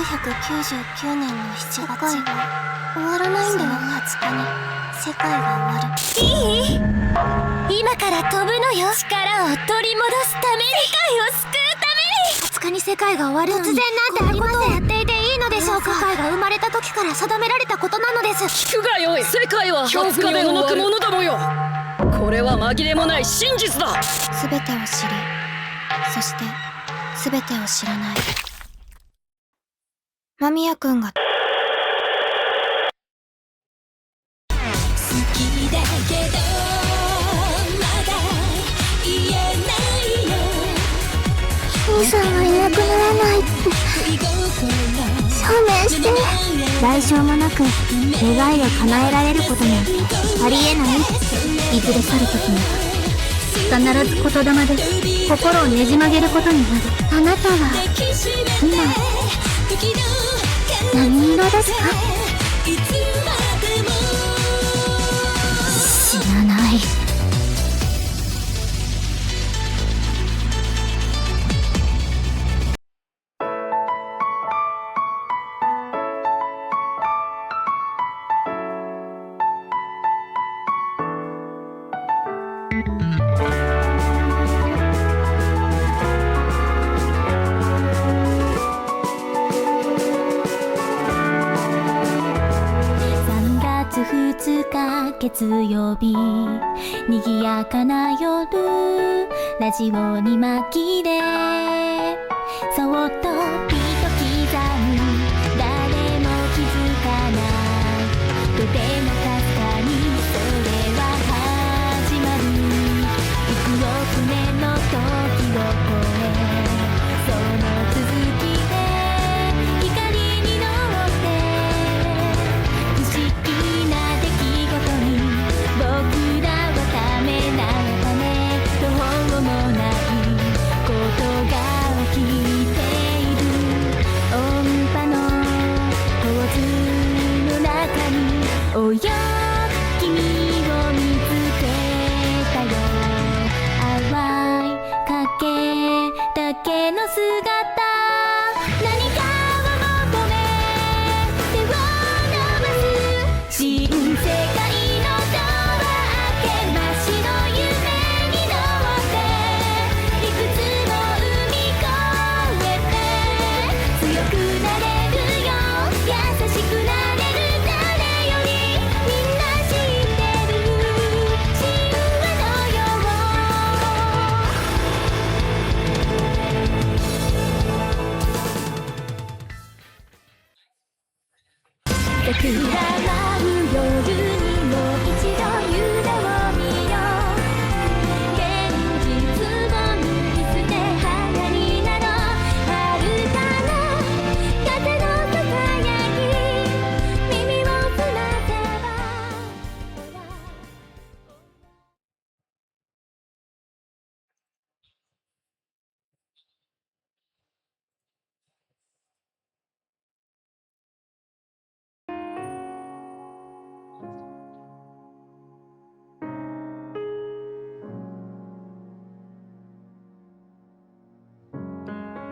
1999年の7月終わらないんだよ。20日に世界が終わる。いい？今から飛ぶのよ。力を取り戻すために、世界を救うために。20日に世界が終わる。突然なんてことをやっていていいのでしょうか。世界が生まれた時から定められたことなのです。聞くがよい。世界は20日で動くものだもよ。これは紛れもない真実だ。全てを知り、そして全てを知らない間宮くんが好きだけどまだ言えないよ。父さんはいなくならないって証明して。代償もなく願いを叶えられることなんてありえない。いずれ去る時に必ず言霊で心をねじ曲げることになる。あなたは今何色ですか？知らない。月曜日、賑やかな夜、ラジオに紛れそっとビート刻む。誰も気づかない。とてもかすかにそれは始まる。幾億年の時を超え、その続きで光に乗って不思議な出来事に僕らはためらったね。途方もないことが起きている。音波の構図の中におや君を見つけたよ。淡い影だけの姿、何かを求め手を伸ばす。新世界のドア開けましの夢に乗っていくつも海越えて強くなれるよ。優しくなれる。誰よりみんな知ってる神話のよう。桜舞う夜にもう一度夢を見よう。現実を脱ぎ捨て花になろう。遥かな風のささやき、耳を澄ませばほら。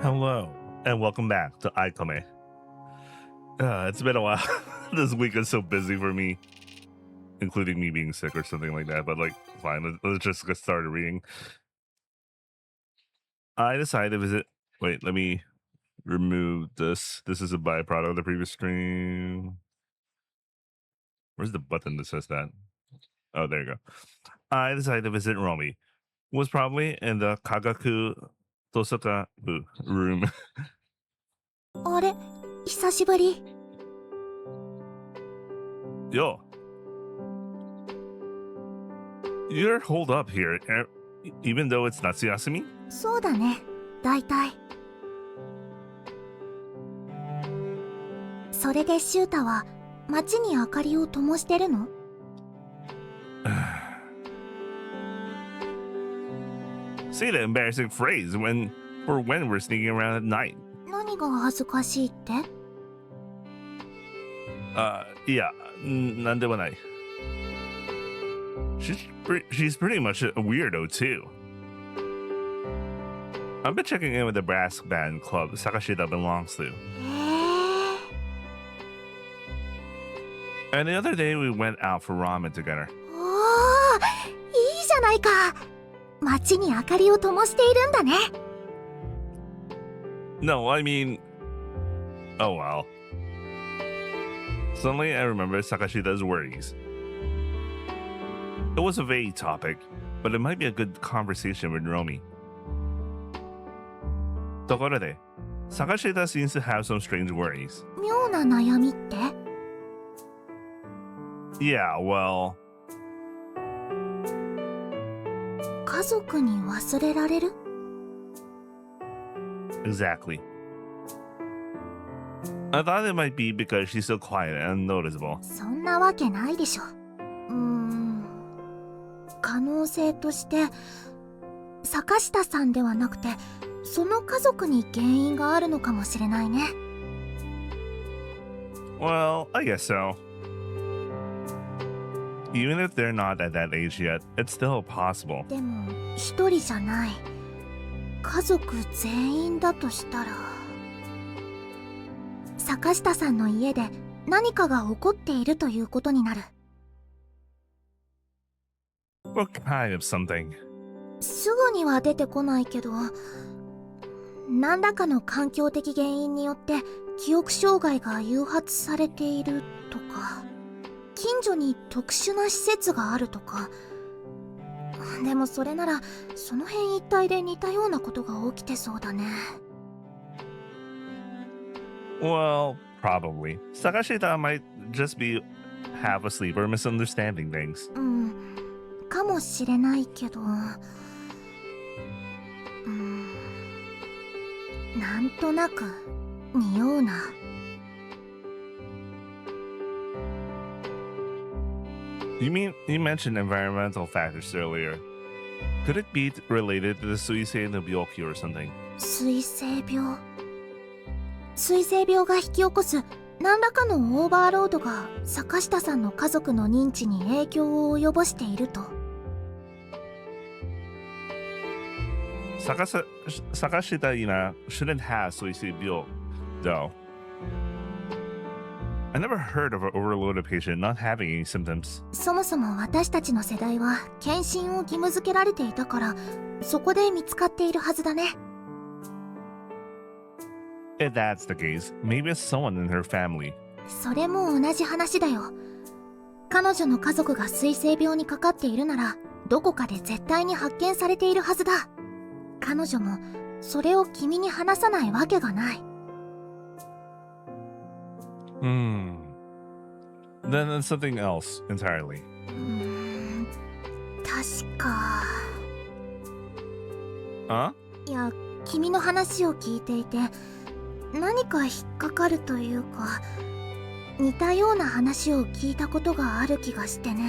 Hello, and welcome back to Aikome. It's been a while. This week is so busy for me, including me being sick or something like that. But like, fine, let's just get started reading. I decided to visit. Wait, let me remove this. This is a byproduct of the previous stream. Where's the button that says that? Oh, there you go. I decided to visit Romy. Was probably in the Kagaku Tosaka room. あれ、久しぶり。 Yo, you're holed up here, even though it's Natsuyasumi? そうだね、大体。それでシュータは街に明かりを灯してるの？ Say the embarrassing phrase when we're sneaking around at night. 何が恥ずかしいって？ Yeah, なんでもない。She's pretty much a weirdo too. I've been checking in with the brass band club Sakashida belongs to. And the other day we went out for ramen together. おー、いいじゃないか。街に明かりを灯しているんだね。No, I mean... Oh well. Suddenly I remember Sakashita's worries. It was a vague topic, but it might be a good conversation with Romy. ところで、Sakashita seems to have some strange worries. 妙な悩みって？ Yeah, well... 家族に忘れられる？ Exactly. I thought it might be because she's so quiet and unnoticeable. そんなわけないでしょ。可能性として坂下さんではなくてその家族に原因があるのかもしれないね。 Well, I guess so. Even if they're not at that age yet, it's still possible. でも一人じゃない。家族全員だとしたら坂下さんの家で何かが起こっているということになる。 What kind of something? すぐには出てこないけど何らかの環境的原因によって記憶障害が誘発されているとか近所に特殊な施設があるとか。でもそれならその辺一帯で似たようなことが起きてそうだね。 Well, probably. Sakashita might just be half asleep or misunderstanding things. かもしれないけどなんとなく匂うな。 You mentioned environmental factors earlier. Could it be related to the suisei no byoki or something? 水性病。水性病が引き起こす何らかのオーバーロードが坂下さんの家族の認知に影響を及ぼしていると。 Sakashita Iina shouldn't have suisei byo, though. I never heard of an overloaded patient not having any symptoms. そもそも私たちの世代は検診を義務付けられていたからそこで見つかっているはずだね。 If that's the case, maybe it's someone in her family. それも同じ話だよ。彼女の家族が水性病にかかっているならどこかで絶対に発見されているはずだ。彼女もそれを君に話さないわけがない。 Then it's something else entirely. 確か。 Huh? いや、君の話を聞いていて何か引っかかるというか似たような話を聞いたことがある気がしてね。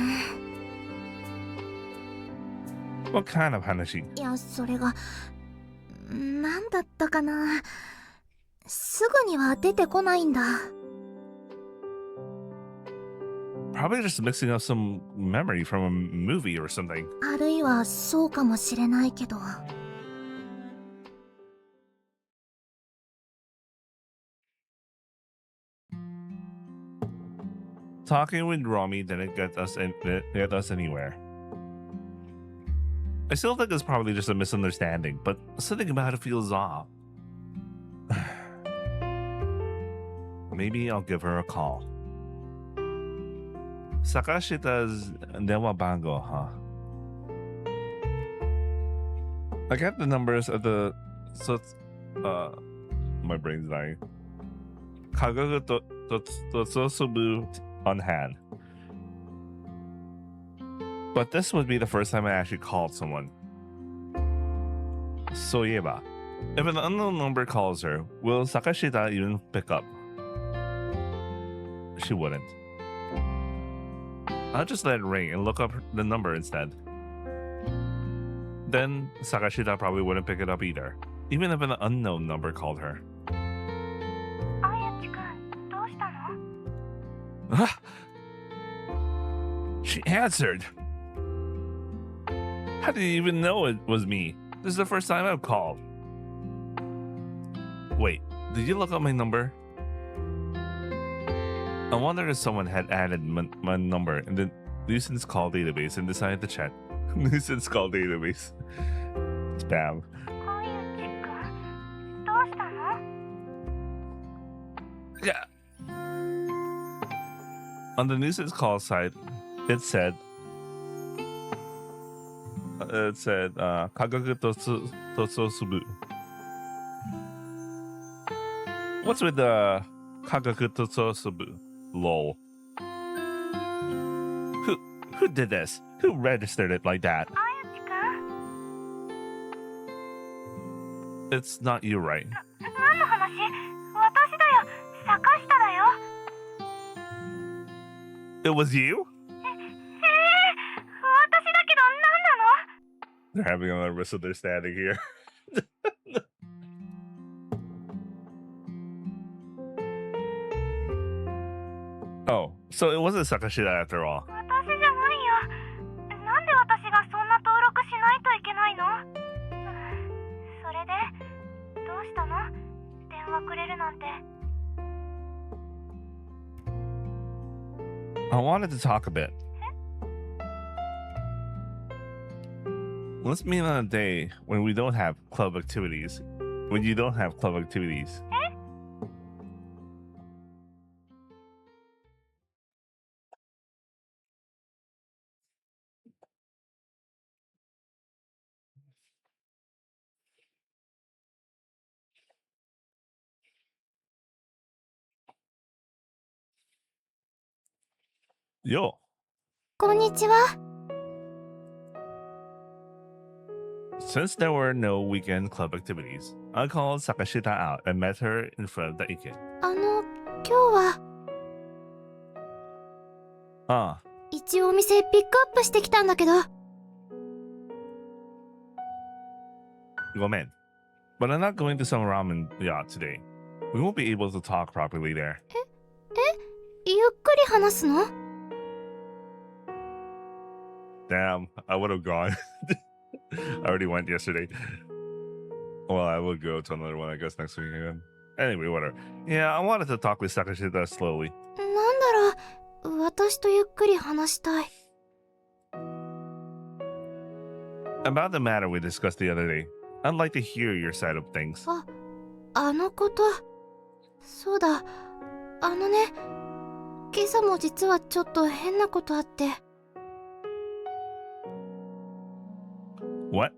What kind of hanashi? いや、それが何だったかな。すぐには出てこないんだ。 Probably just mixing up some memory from a movie or something. あるいはそうかもしれないけど。 Talking with Romy didn't get us anywhere. I still think it's probably just a misunderstanding, but something about it feels off. Maybe I'll give her a call. Sakashita's Dewa Bango, huh? I got the numbers of the my brain's dying. Kagaku to Totsubu on hand. But this would be the first time I actually called someone. Soyeba, if an unknown number calls her, will Sakashita even pick up? She wouldn't. I'll just let it ring and look up the number instead. Then Sakashita probably wouldn't pick it up either, even if an unknown number called her. She answered. How did you even know it was me? This is the first time I've called. Wait, did you look up my number? I wonder if someone had added my number in the nuisance call database and decided to chat. Nuisance call database. Spam. 小雪くん、どうしたの？ Yeah. On the nuisance call site, it said, Kagaku Totsusubu. What's with the Kagaku Totsusubu? Lol. Who did this? Who registered it like that? 小雪くん、 It's not you, right? 何の話？私だよ。坂下だよ。 It was you? 私だけど何なの？ They're having a misunderstanding here. Oh, so it wasn't Sakashida after all. 私じゃないよ。なんで私がそんな登録しないといけないの？それでどうしたの？電話くれるなんて。 I wanted to talk a bit. Let's meet on a day when we don't have club activities. When you don't have club activities. Yo. こんにちは。 Since there were no weekend club activities, I called Sakashita out and met her in front of the Ike. 今日は Ah, 一応お店ピックアップしてきたんだけど。 gomen. But I'm not going to some ramen yacht today. We won't be able to talk properly there. ゆっくり話すの？ Damn, I would have gone. I already went yesterday. Well, I will go to another one, I guess, next week again. Anyway, whatever. Yeah, I wanted to talk with Sakashita slowly. なんだろう、私とゆっくり話したい。 About the matter we discussed the other day, I'd like to hear your side of things. あのこと。そうだ。ね、今朝も実はちょっと変なことあって。 What?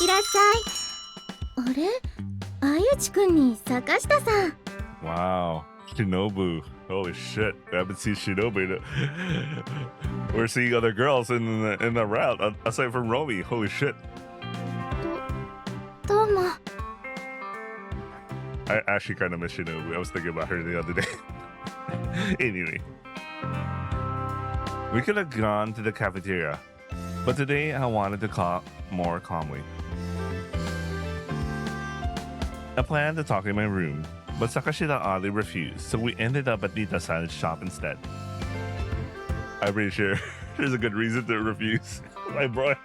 いらっしゃい。あれ？相内くんに坂下さん。 Wow. Shinobu. Holy shit. I haven't seen Shinobu. We're seeing other girls in the route, aside from Romy. Holy shit. どうも。 I actually kind of miss Shinobu. I was thinking about her the other day. Anyway. We could have gone to the cafeteria, but today I wanted to talk more calmly. I planned to talk in my room, but Sakashida oddly refused, so we ended up at Nita-san's shop instead. I'm pretty sure there's a good reason to refuse. My bro.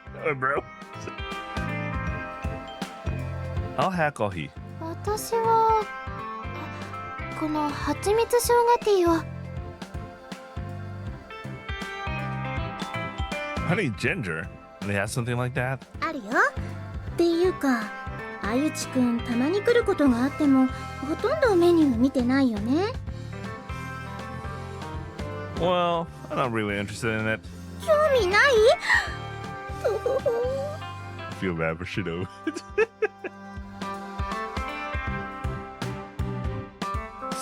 I'll have coffee. 私はこの蜂蜜生姜ティーを。 Honey ginger? They have something like that? あるよ。っていうか、相内くんたまに来ることがあってもほとんどメニュー見てないよね。 Well, I'm not really interested in it. 興味ない？ Feel bad for Shinobu.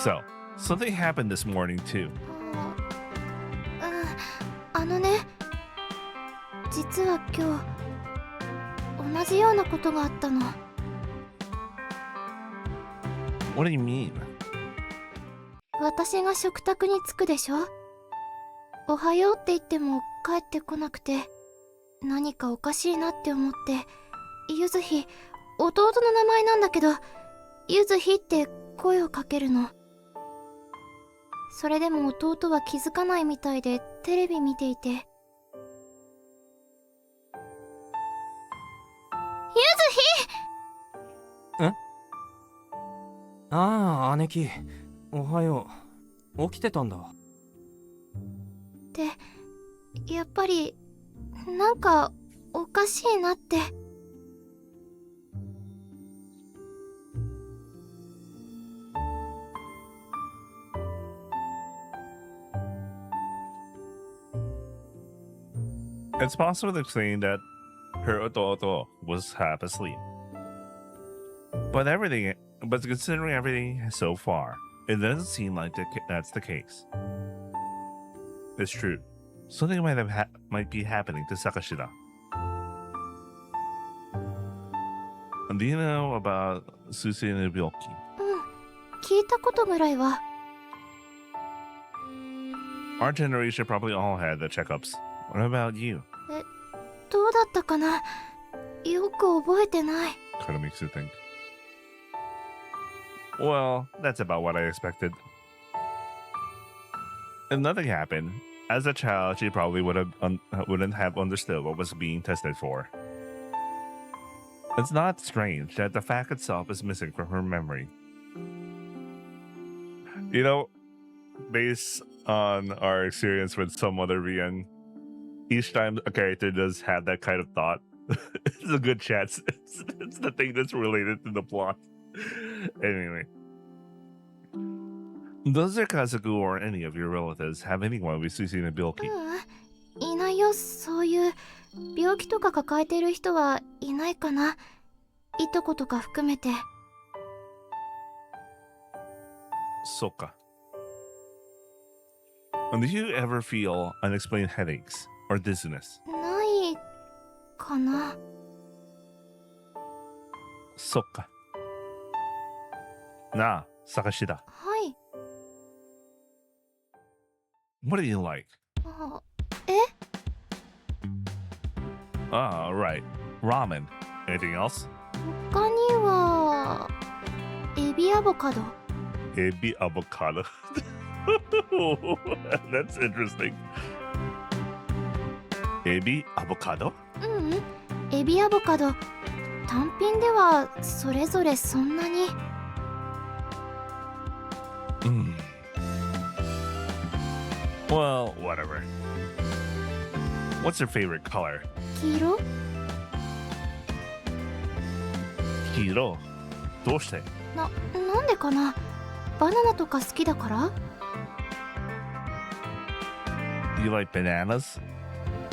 So, something happened this morning too. ね、実は今日同じようなことがあったの。 What do you mean? 私が食卓に着くでしょ。おはようって言っても帰ってこなくて、何かおかしいなって思って、ゆずひ、弟の名前なんだけど、ゆずひって声をかけるの。それでも弟は気づかないみたいでテレビ見ていて。ゆずひ！ん？ああ、姉貴、おはよう。起きてたんだ。ってやっぱりなんかおかしいなって。It's possible to explain that her oto was half asleep. But considering everything so far, it doesn't seem like that's the case. It's true. Something might be happening to Sakashida. Do you know about Susie no Byoki? 聞いたことぐらいは。 Our generation probably all had the checkups. What about you? どうだったかな、よく覚えてない。 Kind of makes you think. Well, that's about what I expected. If nothing happened, as a child, she probably wouldn't have understood what was being tested for. It's not strange that the fact itself is missing from her memory. You know, based on our experience with some other VN, each time a character does have that kind of thought, it's a good chance it's the thing that's related to the plot. Anyway. Does your Kazuku or any of your relatives have anyone with Susie no Byoki? いないよ、そういう病気とか抱えてる人はいないかな、いとことか含めて。そっか。Do you ever feel unexplained headaches or dizziness? ないかな。そっか。なあ、Sakashida. はい。 What do you like? え？ Right. Ramen. Anything else? 他にはエビアボカド。 Ebi avocado. That's interesting. Ebi avocado? エビアボカド。単品ではそれぞれそんなに。Well, whatever. What's your favorite color? 黄色？ 黄色。どうして？なんでかな、バナナとか好きだから？ You like bananas?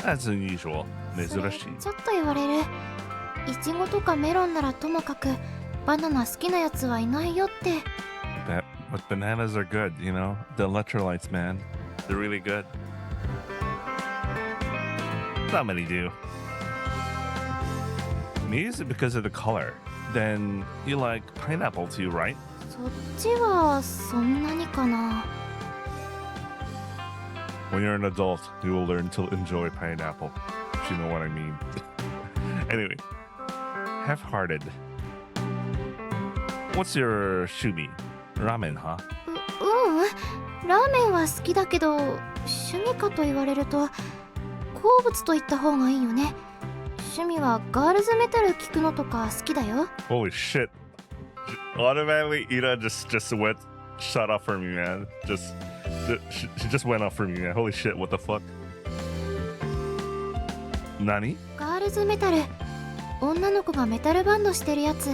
That's unusual. 珍しい。ちょっと言われる。イチゴとかメロンならともかくバナナ好きなやつはいないよって。 But bananas are good, you know? The electrolytes, man. They're really good. Not many do. Maybe it's because of the color. Then you like pineapple too, right? そっちはそんなにかな。 When you're an adult, you will learn to enjoy pineapple. If you know what I mean. Anyway, half-hearted. What's your shumi? Ramen, huh? ラーメンは好きだけど趣味かと言われると好物と言った方がいいよね。趣味はガールズメタル聴くのとか好きだよ。 Holy shit. Automatically, Iina just went shut off for me, man. She just went off for me, man. Holy shit, what the fuck? Nani? ガールズメタル、女の子がメタルバンドしてるやつ。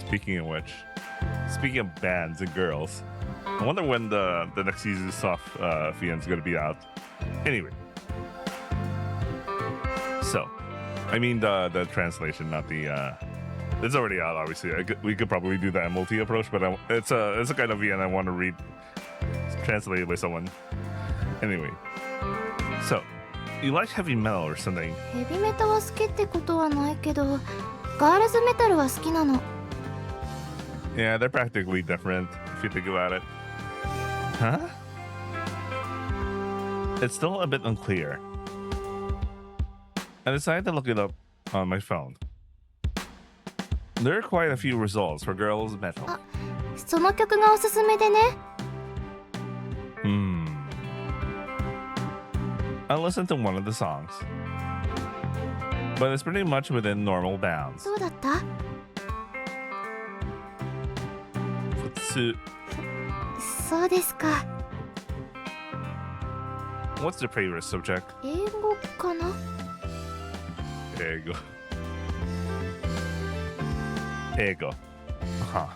Speaking of which, speaking of bands and girls, I wonder when the next season of Soft VN's gonna be out. Anyway. So, I mean the translation, not the it's already out, obviously. We could probably do the MLT approach, but it's a kind of VN I want to read translated by someone. Anyway, so you like heavy metal or something? ヘビメタは好きってことはないけど、ガールズメタルは好きなの。 Yeah, they're practically different if you think about it. Huh? It's still a bit unclear. I decided to look it up on my phone. There are quite a few results for girls metal. その曲がおすすめでね。I listened to one of the songs, but it's pretty much within normal bounds. どうだった？ Futsu. そうですか。 What's your favorite subject? 英語かな。 Ego. Ego. Huh.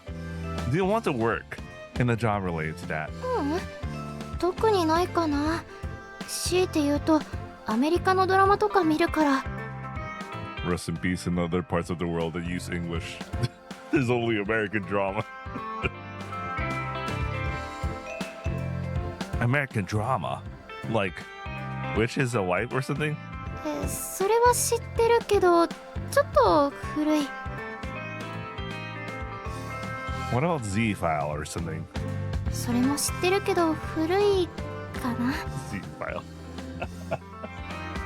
Do you want to work in a job related to that? 特にないかな。強いて言うとアメリカのドラマとか見るから。 Rest in peace in other parts of the world that use English. There's only American drama. American drama? Like, Witch is a wife or something? それは知ってるけどちょっと古い。 What about Z-File or something? それも知ってるけど古いかな。 Z-File.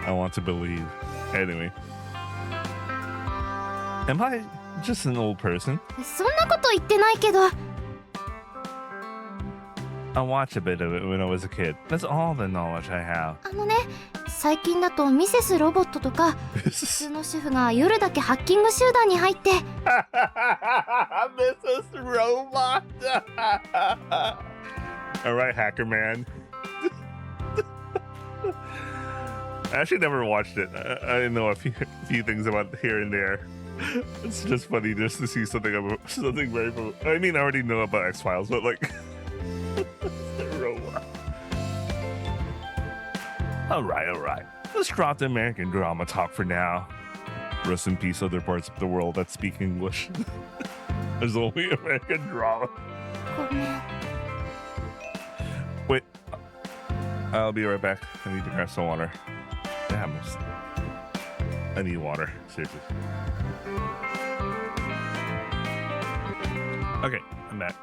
I want to believe. Anyway. Am I just an old person? そんなこと言ってないけど。 I watched a bit of it when I was a kid. That's all the knowledge I have. あのね、最近だとミセスロボットとか普通の主婦が夜だけハッキング集団に入って。 Mrs. Robot. All right, Hacker Man. I actually never watched it. I know a few things about here and there. It's just funny just to see something very. I mean, I already know about X-Files, but like. Robot. All right. Let's drop the American drama talk for now. Rest in peace, other parts of the world that speak English. There's only American drama. ごめん。 Wait, I'll be right back. I need to grab some water. Damn, I need water. Seriously. Okay, I'm back.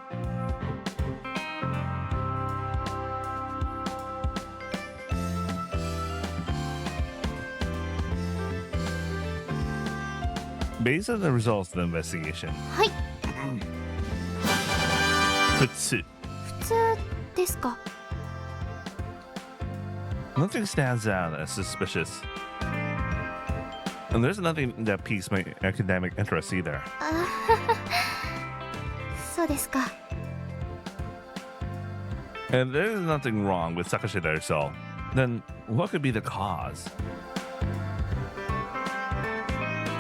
Based on the results of the investigation, はい。 Futsu. 普通ですか。 Nothing stands out as suspicious. And there's nothing that piques my academic interest either. そうですか。 And there's nothing wrong with Sakashida herself. Then what could be the cause?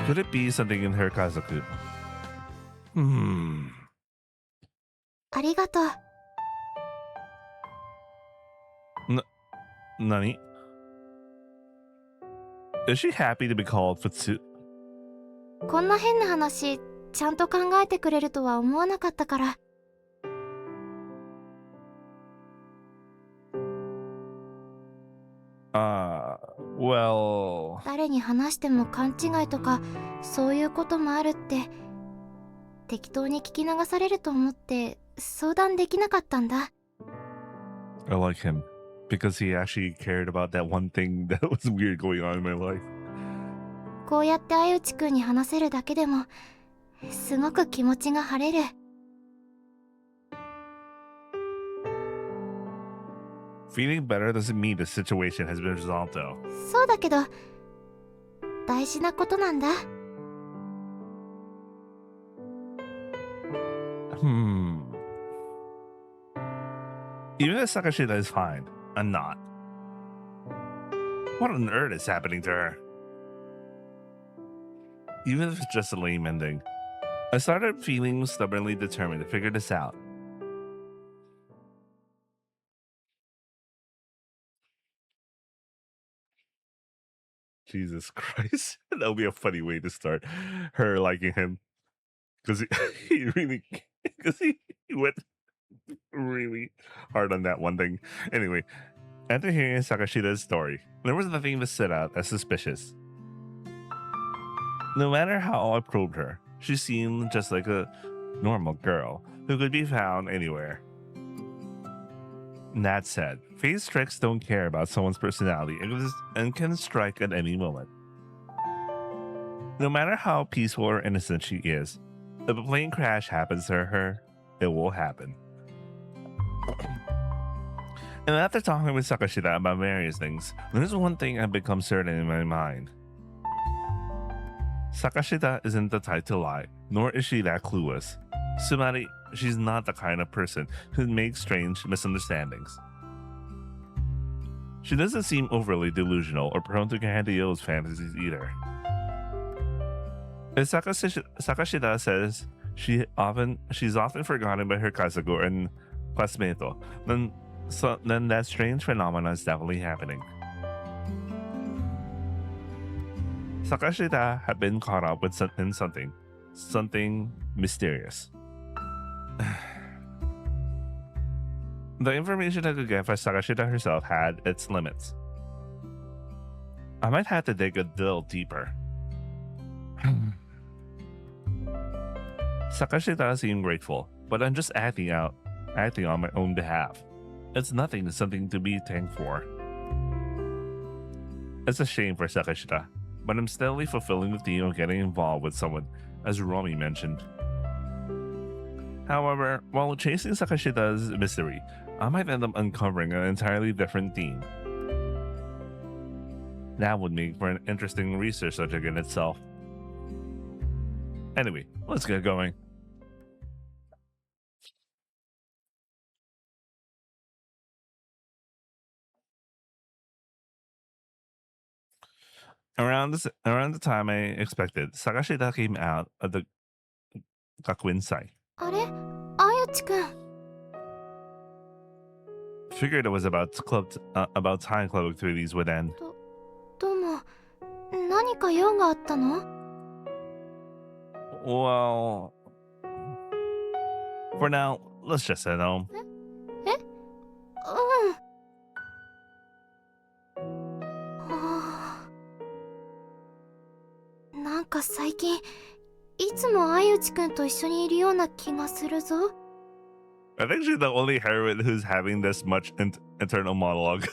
Could it be something in her kazoku? ありがとう。 Nani? Is she happy to be called Futsu? こんな変な話ちゃんと考えてくれるとは思わなかったから。 Well... 誰に話しても勘違いとかそういうこともあるって適当に聞き流されると思って相談できなかったんだ。 I like him because he actually cared about that one thing that was weird going on in my life. こうやって相内くんに話せるだけでもすごく気持ちが晴れる。 Feeling better doesn't mean the situation has been resolved though. そうだけど大事なことなんだ。 Even if Sakashida is fine, I'm not. What on earth is happening to her? Even if it's just a lame ending, I started feeling stubbornly determined to figure this out. Jesus Christ. That would be a funny way to start her liking him. Because he really, because he went really hard on that one thing. Anyway, after hearing Sakashida's story, there was nothing that stood out as suspicious. No matter how I probed her, she seemed just like a normal girl who could be found anywhere. That said, face tricks don't care about someone's personality and can strike at any moment. No matter how peaceful or innocent she is, if a plane crash happens to her, it will happen. And after talking with Sakashida about various things, there's one thing I've become certain in my mind. Sakashida isn't the type to lie, nor is she that clueless. Sumari, she's not the kind of person who makes strange misunderstandings. She doesn't seem overly delusional or prone to grandiose fantasies either. As Sakashida says she's often forgotten by her kazugo and classmate, then that strange phenomenon is definitely happening. Sakashida had been caught up with something mysterious. The information I could get from Sakashida herself had its limits. I might have to dig a little deeper. Sakashida seemed grateful, but I'm just acting on my own behalf. It's something to be thankful for. It's a shame for Sakashida, but I'm steadily fulfilling the theme of getting involved with someone, as Romy mentioned. However, while chasing Sakashida's mystery, I might end up uncovering an entirely different theme. That would make for an interesting research subject in itself. Anyway, let's get going. Around the time I expected, Sakashida came out of the Gakuin site. あれ、あやちくん。 Figured it was about time clubbing through these would end. どうも、何か用があったの？ Well, for now, let's just head home. え？なんか最近いつも相内くんと一緒にいるような気がするぞ。 I think she's the only heroine who's having this much internal monologue.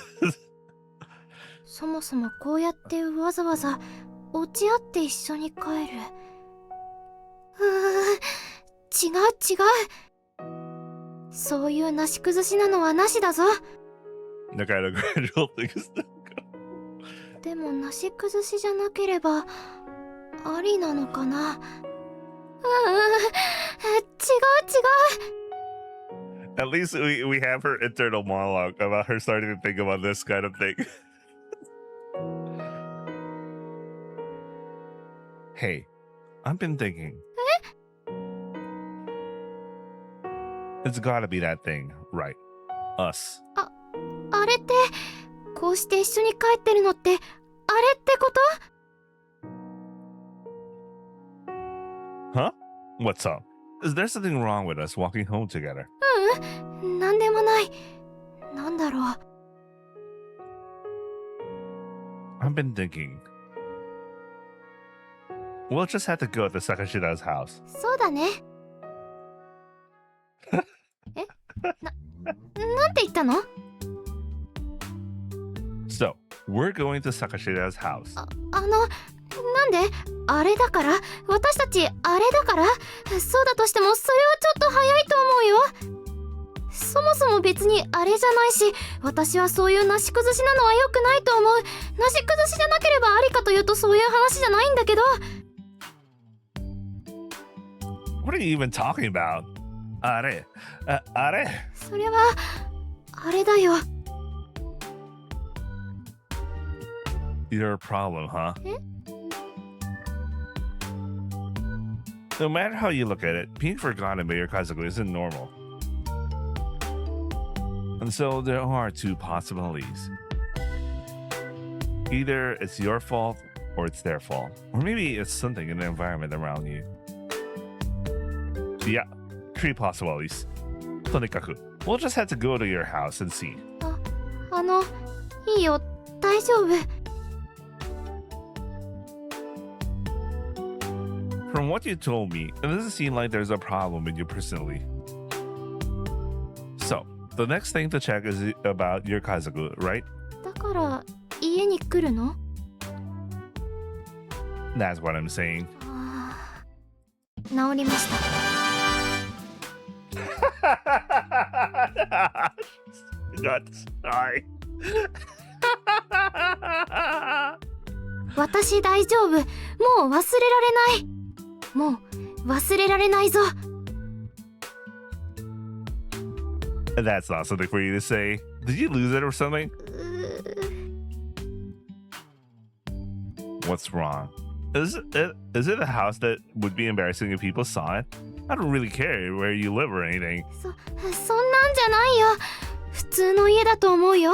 そもそもこうやってわざわざ落ち合って一緒に帰る。違う。そういうなし崩しなのはなしだぞ。 The kind of gradual things. でもなし崩しじゃなければありなのかな。違う。 At least we have her internal monologue about her starting to think about this kind of thing. Hey, I've been thinking. It's gotta be that thing, right? Us. あれってこうして一緒に帰ってるのってあれってこと？ Huh? What's up? Is there something wrong with us walking home together? なんでもない。なんだろう。 I've been thinking. We'll just have to go to Sakashida's house. そうだね。なんて言ったの？ So, we're going to Sakashida's house. なんであれだから私たちあれだからそうだとしてもそれはちょっと早いと思うよ。そもそも別にあれじゃないし私はそういうなし崩しなのは良くないと思う。なし崩しじゃなければありかというとそういう話じゃないんだけど。 What are you even talking about? あれそれはあれだよ。 Your problem, huh? No matter how you look at it, being forgotten by your kazuku isn't normal. And so there are two possibilities. Either it's your fault or it's their fault. Or maybe it's something in the environment around you. Yeah, three possibilities. とにかく, we'll just have to go to your house and see. いいよ、大丈夫。 From what you told me, it doesn't seem like there's a problem with you personally. So, the next thing to check is about your kazuku, right? だから家に来るの？ That's what I'm saying. 治りました。 Sorry. 私大丈夫。もう忘れられない。もう忘れられないぞ。That's not something for you to say. Did you lose it or something? What's wrong? Is it a house that would be embarrassing if people saw it? I don't really care where you live or anything. そんなんじゃないよ。普通の家だと思うよ。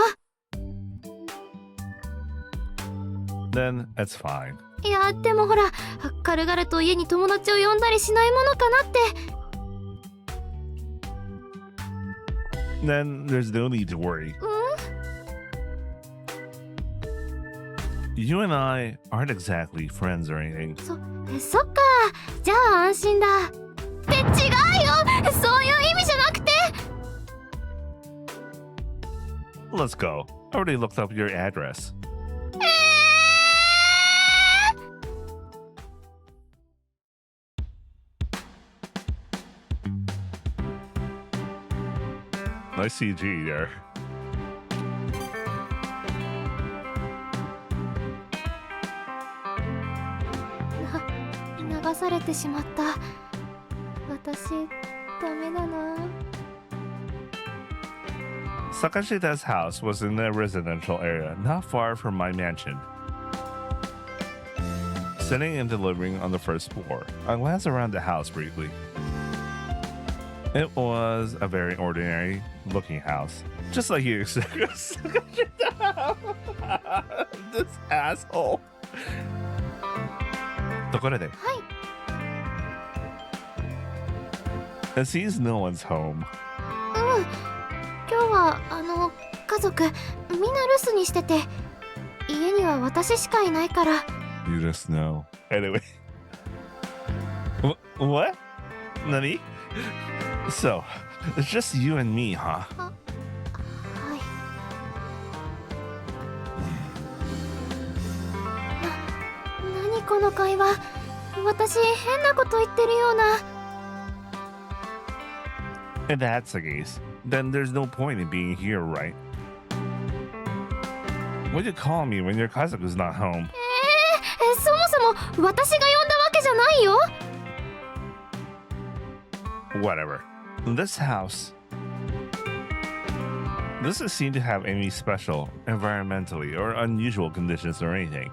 Then that's fine. いや、でもほら、軽々と家に友達を呼んだりしないものかなって。Then there's no need to worry. You and I aren't exactly friends or anything. そっか。じゃあ安心だ。って違うよ。そういう意味じゃなくて。Let's go. I already looked up your address. Nice CG there. 流されてしまった。私、ダメだな。Sakashita's house was in a residential area not far from my mansion. Sitting and delivering on the first floor, I glanced around the house briefly. It was a very ordinary looking house, just like you expected. This asshole. ところで。はい。It seems no one's home. 今日は家族みんな留守にしてて、家には私しかいないから。You just know. Anyway. What? Nani? So, it's just you and me, huh? はい。何この会話。私変なこと言ってるような。If that's the case, then there's no point in being here, right? Why'd you call me when your cousin was not home? そもそも私が呼んだわけじゃないよ。Whatever. This house doesn't seem to have any special environmentally or unusual conditions or anything.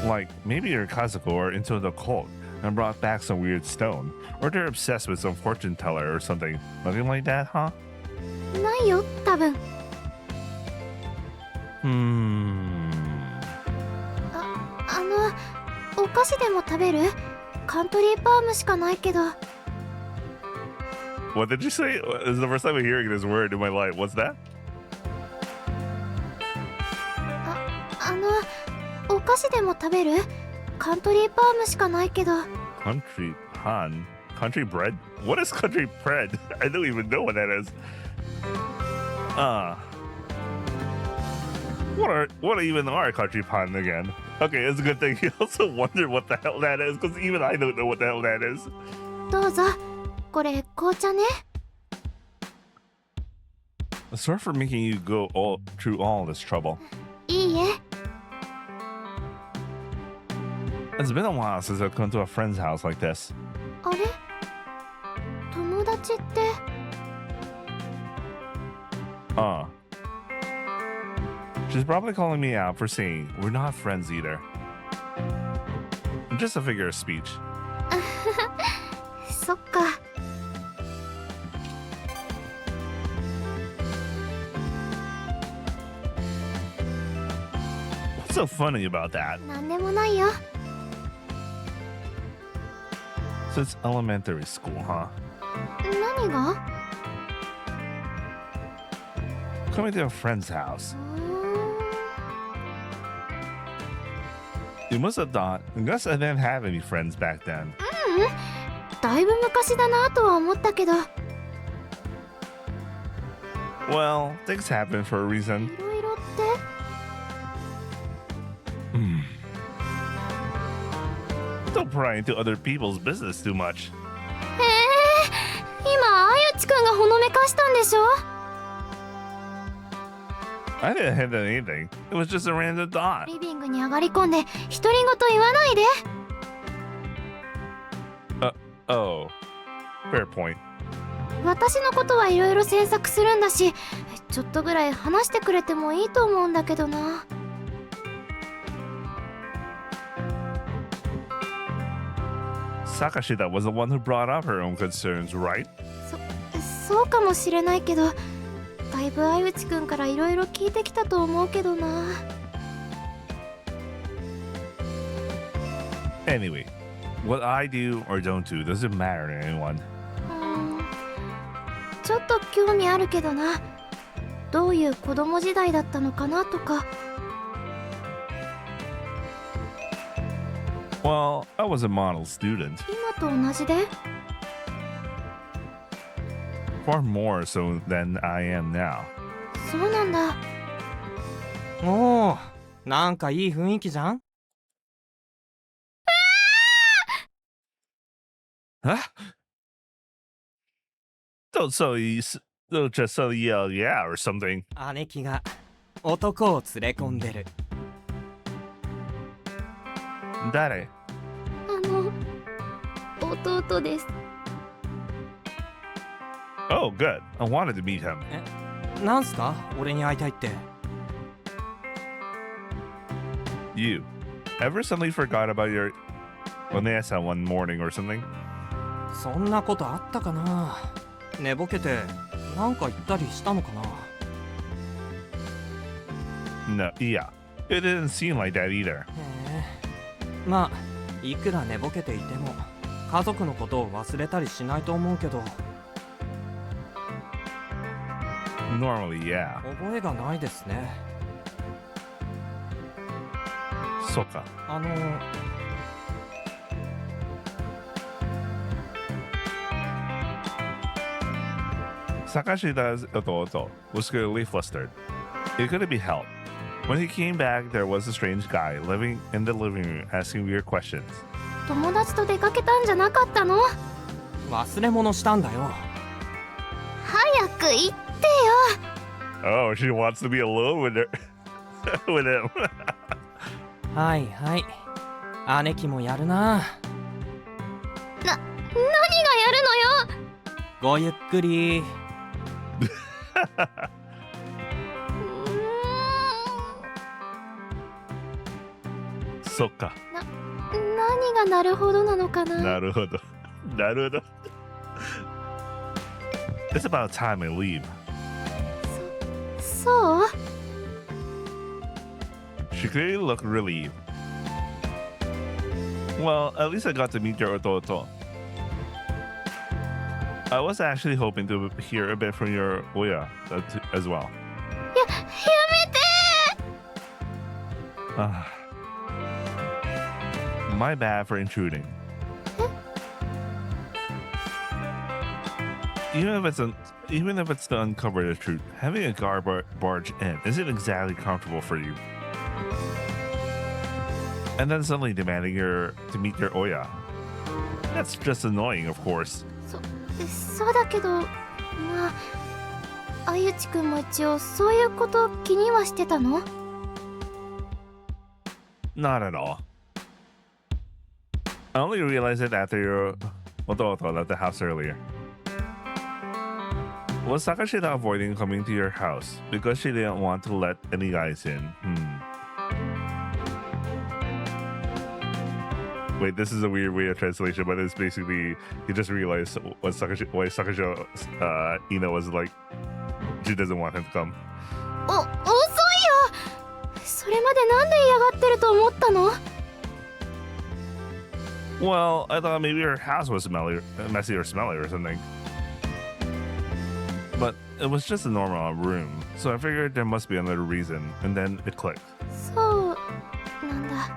Like, maybe your Kazuko are into the occult and brought back some weird stone, or they're obsessed with some fortune teller or something. Nothing like that, huh? ないよ、多分。お菓子でも食べる？カントリーパームしかないけど。What did you say? This is the first time I'm hearing this word in my life. What's that? お菓子でも食べる？カントリーパームしかないけど。Country pan? Country bread? What is country bread? I don't even know what that is. What even are country pan again? Okay, it's a good thing you also wonder what the hell that is, because even I don't know what the hell that is. どうぞ。これ紅茶ね。Sorry for making you go through all this trouble. いいえ。It's been a while since I've come to a friend's house like this. あれ？友達って。She's probably calling me out for saying we're not friends either. Just a figure of speech. そっか。What's so funny about that? なんでもないよ。So it's elementary school, huh? 何が？ Coming to a friend's house. You must have thought, Gus I didn't have any friends back then. だいぶ昔だなとは思ったけど。Well, things happen for a reason. いろいろって？Don't pry into other people's business too much. 今あゆちくんがほのめかしたんでしょ？ I didn't hint at anything. It was just a random thought. リビングに上がり込んで独り言言わないで。Oh, fair point. 私のことはいろいろ詮索するんだし、ちょっとぐらい話してくれてもいいと思うんだけどな。Sakashida was the one who brought up her own concerns, right? そうかもしれないけど、だいぶ相内くんからいろいろ聞いてきたと思うけどな。Anyway, what I do or don't do doesn't matter to anyone. ちょっと興味あるけどな。どういう子供時代だったのかなとか。Well, I was a model student. 今と同じで？ Far more so than I am now. そうなんだ。おお、なんかいい雰囲気じゃん。Huh? Don't just so yell yeah or something. 姉貴が男を連れ込んでる。誰？弟です。Oh, good. I wanted to meet him. なんすか？俺に会いたいって。You ever suddenly forgot about your Onesa one morning or something? そんなことあったかな。寝ぼけてなんか言ったりしたのかな。No, yeah. It didn't seem like that either. へえ。まあいくら寝ぼけていても家族のことを忘れたりしないと思うけど。Normally, yeah. 覚えがないですね。そうか。Sakashida's Ototo was clearly flustered. It couldn't be helped. When he came back, there was a strange guy living in the living room asking weird questions. 友達と出かけたんじゃなかったの？忘れ物したんだよ。早く言ってよ。Oh, she wants to be alone with her, with him. はいはい。姉貴もやるな。何がやるのよ。ごゆっくり。そっか。何がなるほどなのかな。なるほど。なるほど。It's about time I leave. そう？ She clearly looked relieved. Well, at least I got to meet your ototo. I was actually hoping to hear a bit from your Oya as well. やめてAh. My bad for intruding. Even if it's to uncover the truth, having a guard barge in isn't exactly comfortable for you. And then suddenly demanding to meet your Oya. That's just annoying, of course. そうだけど、まあ、あゆちくんも一応そういうこと気にはしてたの？ Not at all. I only realized it after your ototo left the house earlier. Was Sakashida avoiding coming to your house because she didn't want to let any guys in? Wait, this is a weird way of translation, but it's basically you just realized why Sakashida Iina was like she doesn't want him to come. 遅いよ。それまでなんで嫌がってると思ったの？ Well, I thought maybe her house was messy or smelly or something. But it was just a normal room, so I figured there must be another reason, and then it clicked. そうなんだ。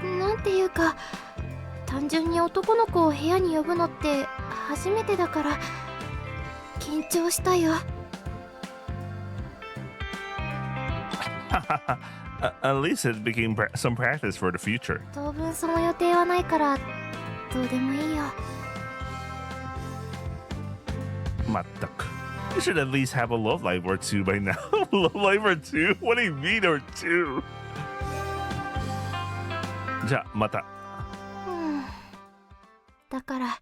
なんていうか、単純に男の子を部屋に呼ぶのって初めてだから緊張したよ。At least it became some practice for the future. 当分その予定はないからどうでもいいよ。Matak. You should at least have a love life or two by now. Love life or two? What do you mean or two? じゃあまた。だから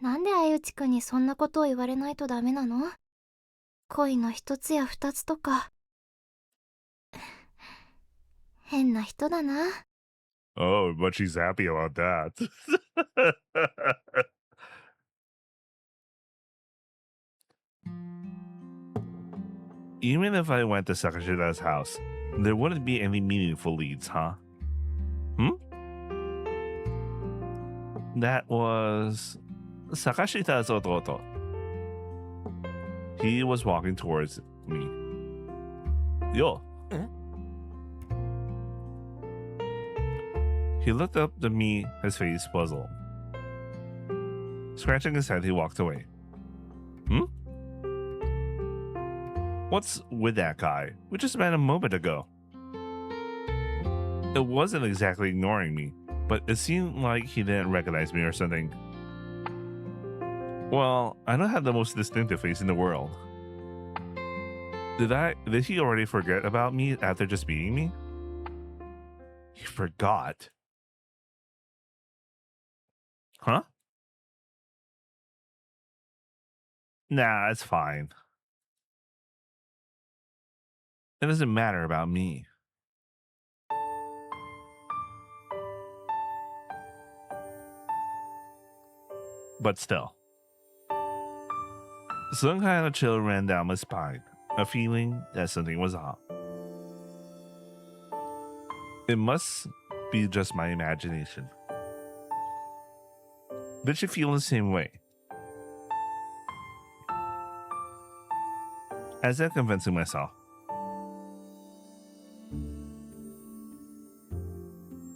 なんで相内くんにそんなことを言われないとダメなの？恋の一つや二つとか。変な人だな。Oh, but she's happy about that. Even if I went to Sakashita's house, there wouldn't be any meaningful leads, huh? That was Sakashita's ototo. He was walking towards me. Yo. He looked up at me, his face puzzled. Scratching his head, he walked away. What's with that guy? We just met a moment ago. It wasn't exactly ignoring me, but it seemed like he didn't recognize me or something. Well, I don't have the most distinctive face in the world. Did he already forget about me after just beating me? He forgot. Huh? Nah, it's fine. It doesn't matter about me. But still. Some kind of chill ran down my spine, a feeling that something was off. It must be just my imagination. Did she feel the same way? As if convincing myself.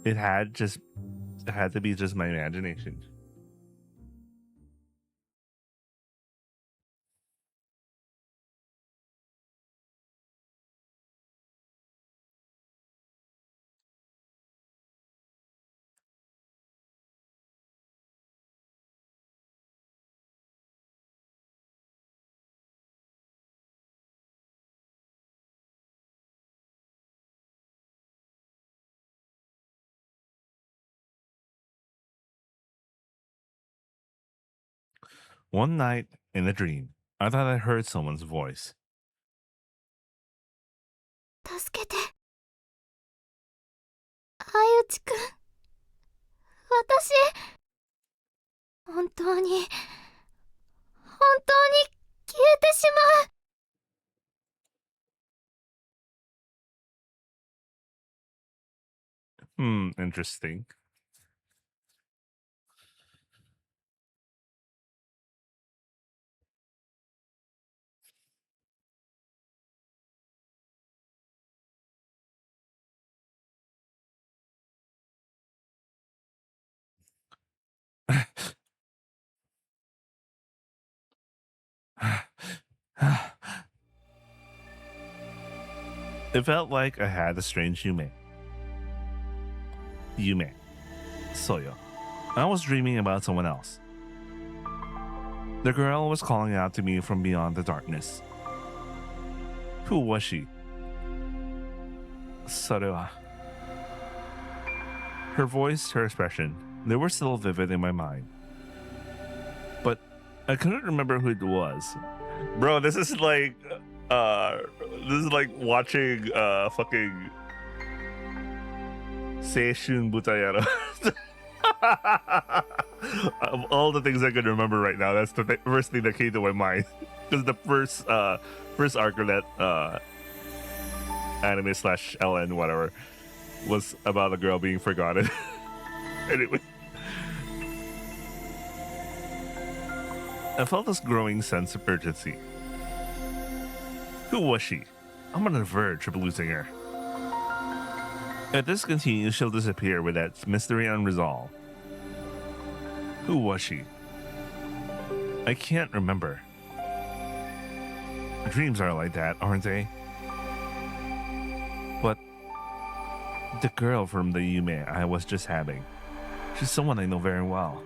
It had to be just my imagination. One night, in a dream, I thought I heard someone's voice. 助けて。相内くん。私、本当に消えてしまう。Interesting. It felt like I had a strange Yume. Soyo. I was dreaming about someone else. The girl was calling out to me from beyond the darkness. Who was she? Sorewa. Her voice, her expression, they were still vivid in my mind. But I couldn't remember who it was. Bro, this is like watching fucking Seishun Butayaro. Of all the things I could remember right now, that's the first thing that came to my mind. Because the first arc of that anime / LN whatever was about a girl being forgotten. Anyway, I felt this growing sense of urgency. Who was she? I'm on the verge of losing her. If this continues, she'll disappear with that mystery unresolved. Who was she? I can't remember. Dreams are like that, aren't they? But the girl from the Yume I was just having, she's someone I know very well.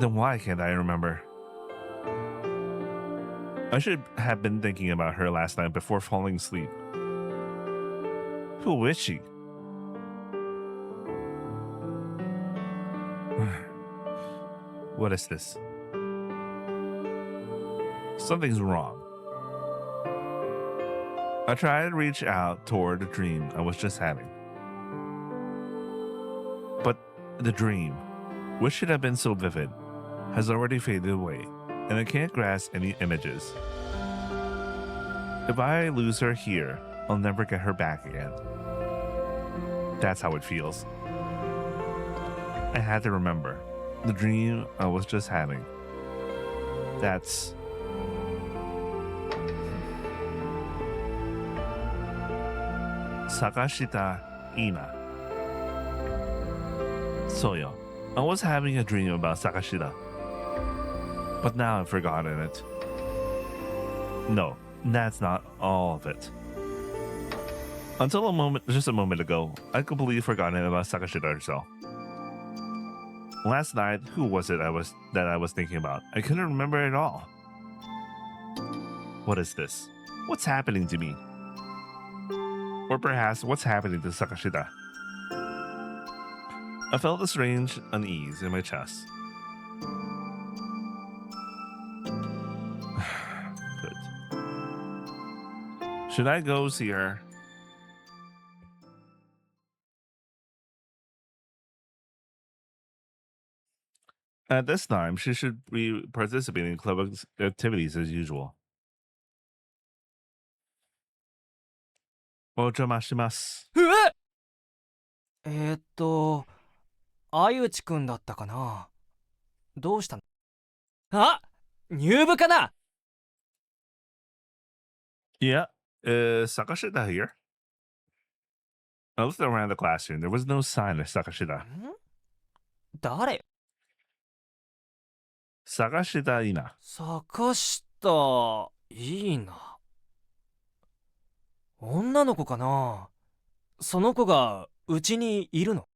Then why can't I remember? I should have been thinking about her last night before falling asleep. Who is she? What is this? Something's wrong. I tried to reach out toward the dream I was just having. But the dream, which should have been so vivid, has already faded away, and I can't grasp any images. If I lose her here, I'll never get her back again. That's how it feels. I had to remember the dream I was just having. That's Sakashita Iina. So yo, I was having a dream about Sakashita, but now I've forgotten it. No, that's not all of it. Until just a moment ago, I completely forgotten about Sakashita herself. Last night, who was it that I was thinking about? I couldn't remember at all. What is this? What's happening to me? Or perhaps what's happening to Sakashita? I felt a strange unease in my chest. Good. Should I go see her? At this time, she should be participating in club activities as usual. Ojamashimashou. 相内くんだったかな。どうしたの？あ、入部かな。 Yeah, Sakashita here. I looked around the classroom. There was no sign of Sakashita. 誰？ Sakashita Iina. 坂下いいな。女の子かな。その子がうちにいるの？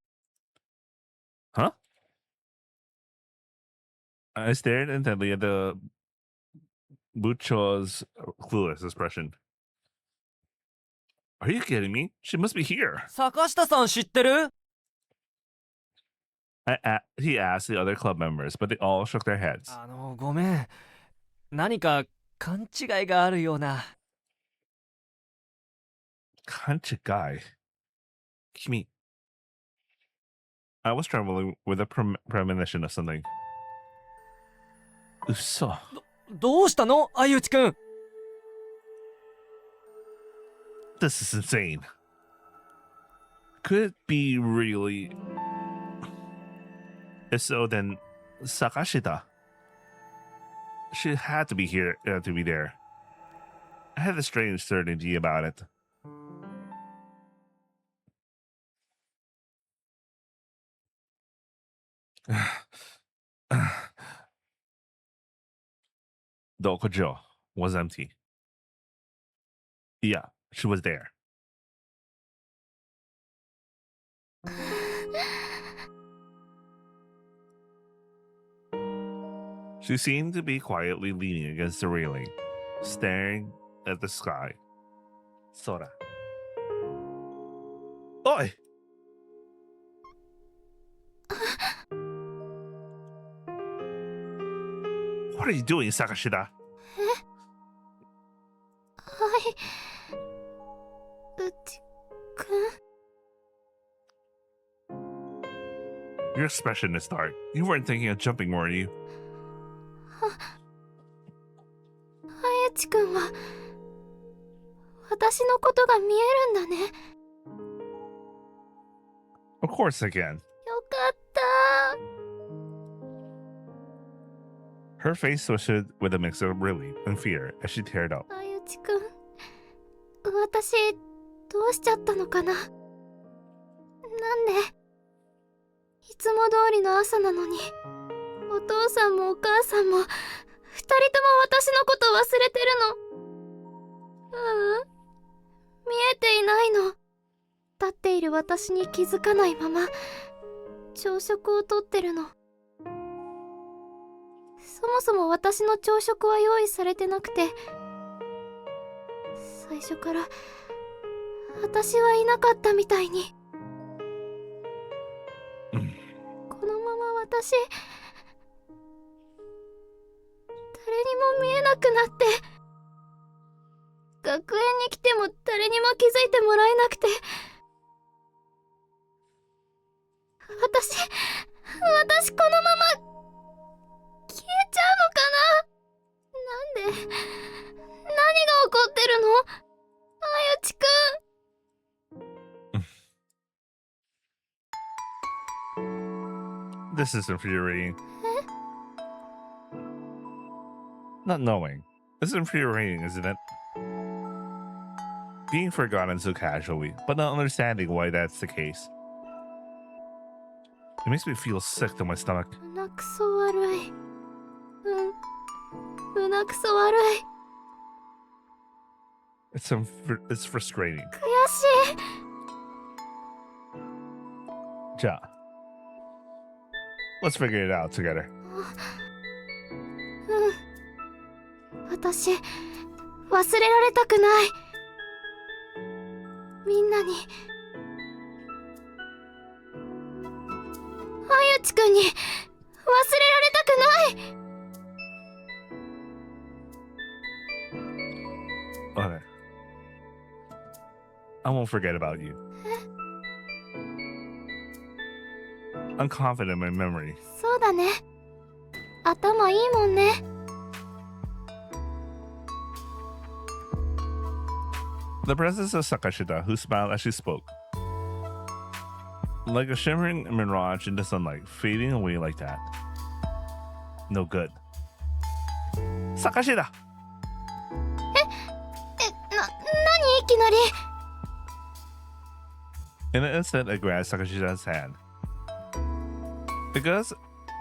Huh? I stared intently at the Bucho's clueless expression. Are you kidding me? She must be here. 坂下さん知ってる？ He asked the other club members, but they all shook their heads. ごめん。何か勘違いがあるような。Kanchigai. Kimi. I was trembling with a premonition of something. Uso. どうしたの？相内くん。 This is insane. Could it be really? If so, then Sakashita. She had to be here, to be there. I had a strange certainty about it. Dokujo was empty. Yeah, she was there. She seemed to be quietly leaning against the railing, staring at the sky. Sora. Oi! What are you doing, Sakashita? うちくん。 Your expression is dark. You weren't thinking of jumping, were you? あやちくんは私のことが見えるんだね。 Of course I can. よかった。 Her face twisted with a mix of relief and fear as she teared up. あゆちくん、私どうしちゃったのかな。なんでいつも通りの朝なのに、お父さんもお母さんも二人とも私のこと忘れてるの。見えていないの。立っている私に気づかないまま朝食をとってるの。そもそも私の朝食は用意されてなくて、最初から私はいなかったみたいに。このまま私いてもらえなくて。私このまま消えちゃうのかな。なんで、何が起こってるの、あゆちくん。 This is infuriating. Not knowing. It's infuriating, isn't it? Being forgotten so casually, but not understanding why that's the case. It makes me feel sick to my stomach. 胸くそ悪い。胸くそ悪い。 It's frustrating. 悔しい。じゃあ let's figure it out together. 私、忘れられたくない。みんなに、あゆちくんに忘れられたくない。Okay. I won't forget about you. I'm confident in my memory. そうだね。頭いいもんね。The presence of Sakashita, who smiled as she spoke. Like a shimmering mirage in the sunlight, fading away like that. No good. Sakashita! 何いきなり。 In an instant, I grasped Sakashita's hand. Because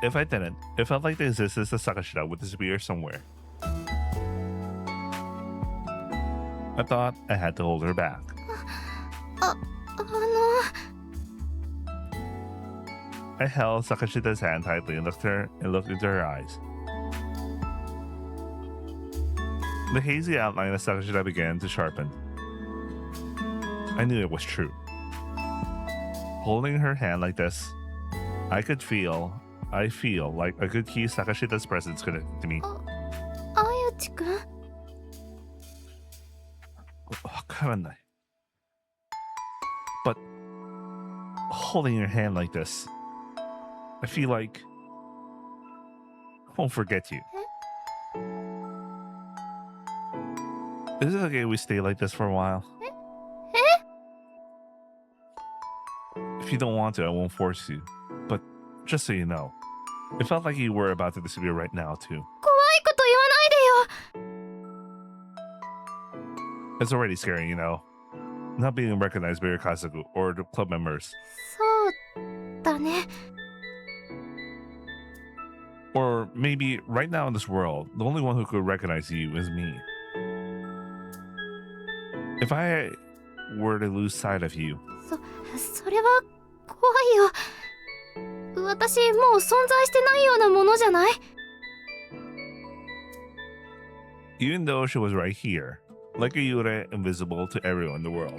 if I didn't, it felt like the existence of Sakashita would disappear somewhere. I thought I had to hold her back. あの I held Sakashita's hand tightly and looked into her eyes. The hazy outline of Sakashita began to sharpen. I knew it was true. Holding her hand like this, I feel like I could keep Sakashita's presence connected to me. あゆちくん。 But holding your hand like this, I feel like I won't forget you. Is it okay we stay like this for a while? If you don't want to, I won't force you. But just so you know, it felt like you were about to disappear right now too. 怖いこと言わないでよ。 It's already scary, you know. Not being recognized by your Kasaku or the club members. そうだね。 Or maybe right now in this world, the only one who could recognize you is me. If I were to lose sight of you, それは怖いよ。私もう存在してないようなものじゃない？ even though she was right here, like a Yure, invisible to everyone in the world.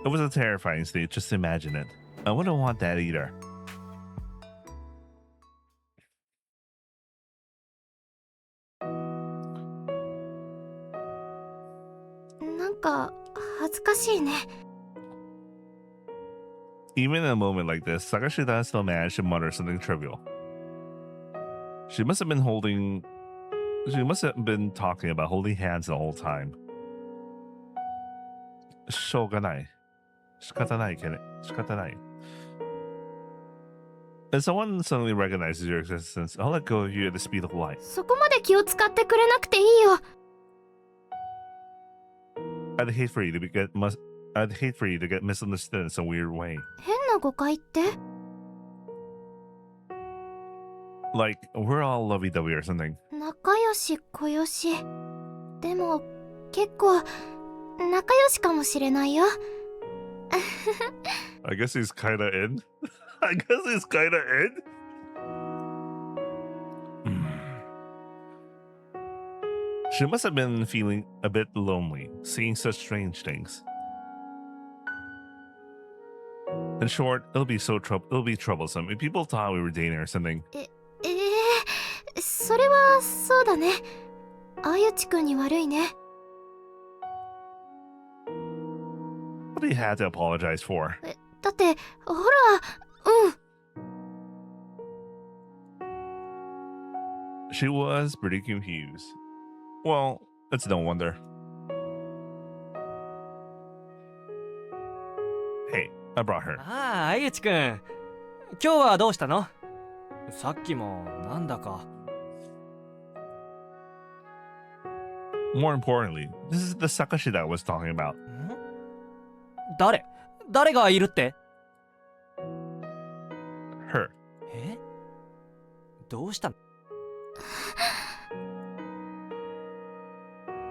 It was a terrifying state, just imagine it. I wouldn't want that either. Even in a moment like this, Sakashita still managed to mutter something trivial. She must have been talking about holding hands the whole time. しょうがない。仕方ないけど、仕方ない。If someone suddenly recognizes your existence, I'll let go of you at the speed of light. そこまで気を使ってくれなくていいよ。 I'd hate for you to get misunderstood in some weird way. 変な誤解って？ Like, we're all lovey-dovey or something. 仲良し小良し。でも結構仲良しかもしれないよ。I guess he's kinda in. I guess he's kinda in. She must have been feeling a bit lonely, seeing such strange things. In short, it'll be troublesome if people thought we were dating or something. それはそうだね。あゆちくんに悪いね。what he had to apologize for. だってほら、She was pretty confused. Well, it's no wonder. Hey, I brought her. ああ、相内くん。今日はどうしたの？さっきもなんだか。More importantly, this is the Sakashi that I was talking about. 誰がいるって？ Her. え？どうしたの？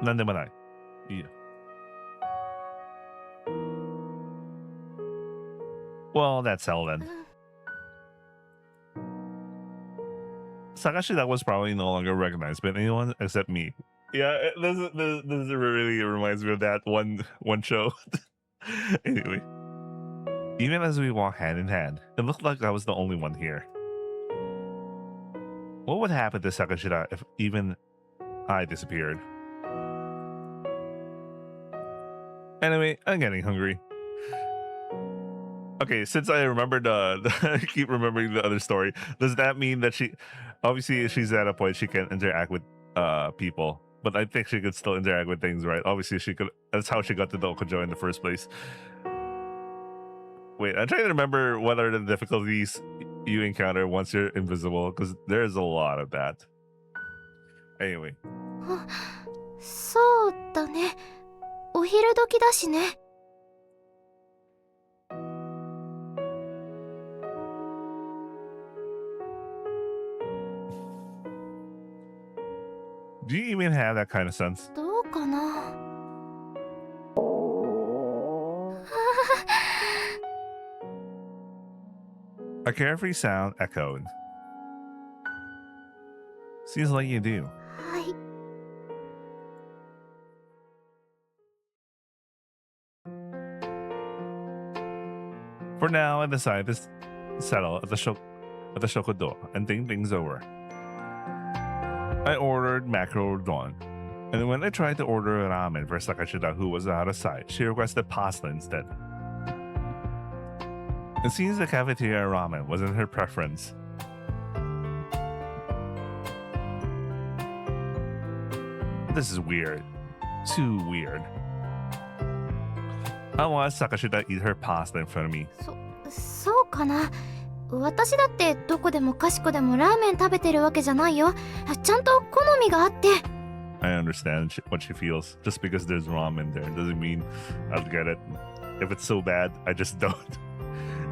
なんでもない。いいよ。Well, that's all then. Sakashi that was probably no longer recognized by anyone except me. Yeah, this really reminds me of that one show. Anyway, even as we walk hand in hand, it looked like I was the only one here. What would happen to Sakashida if even I disappeared? Anyway, I'm getting hungry. Okay, since I remembered, I keep remembering the other story. Does that mean that obviously she's at a point she can interact with people, but I think she could still interact with things, right? Obviously she could. That's how she got to the Okujo in the first place. Wait, I'm trying to remember what are the difficulties you encounter once you're invisible, because there's a lot of that. Anyway. そうだね。お昼時だしね。Do you even have that kind of sense? どうかな。A carefree sound echoed. Seems like you do. はい。For now, I decided to settle at the Shokudo and think things over. I ordered mackerel udon, and when I tried to order a ramen for Sakashida, who was out of sight, she requested pasta instead. It seems the cafeteria ramen wasn't her preference. This is weird. Too weird. I watched Sakashida eat her pasta in front of me. そうかな。私だってどこでもかしこでもラーメン食べてるわけじゃないよ。ちゃんと好みがあって。I understand what she feels. Just because there's ramen there doesn't mean I'll get it. If it's so bad, I just don't.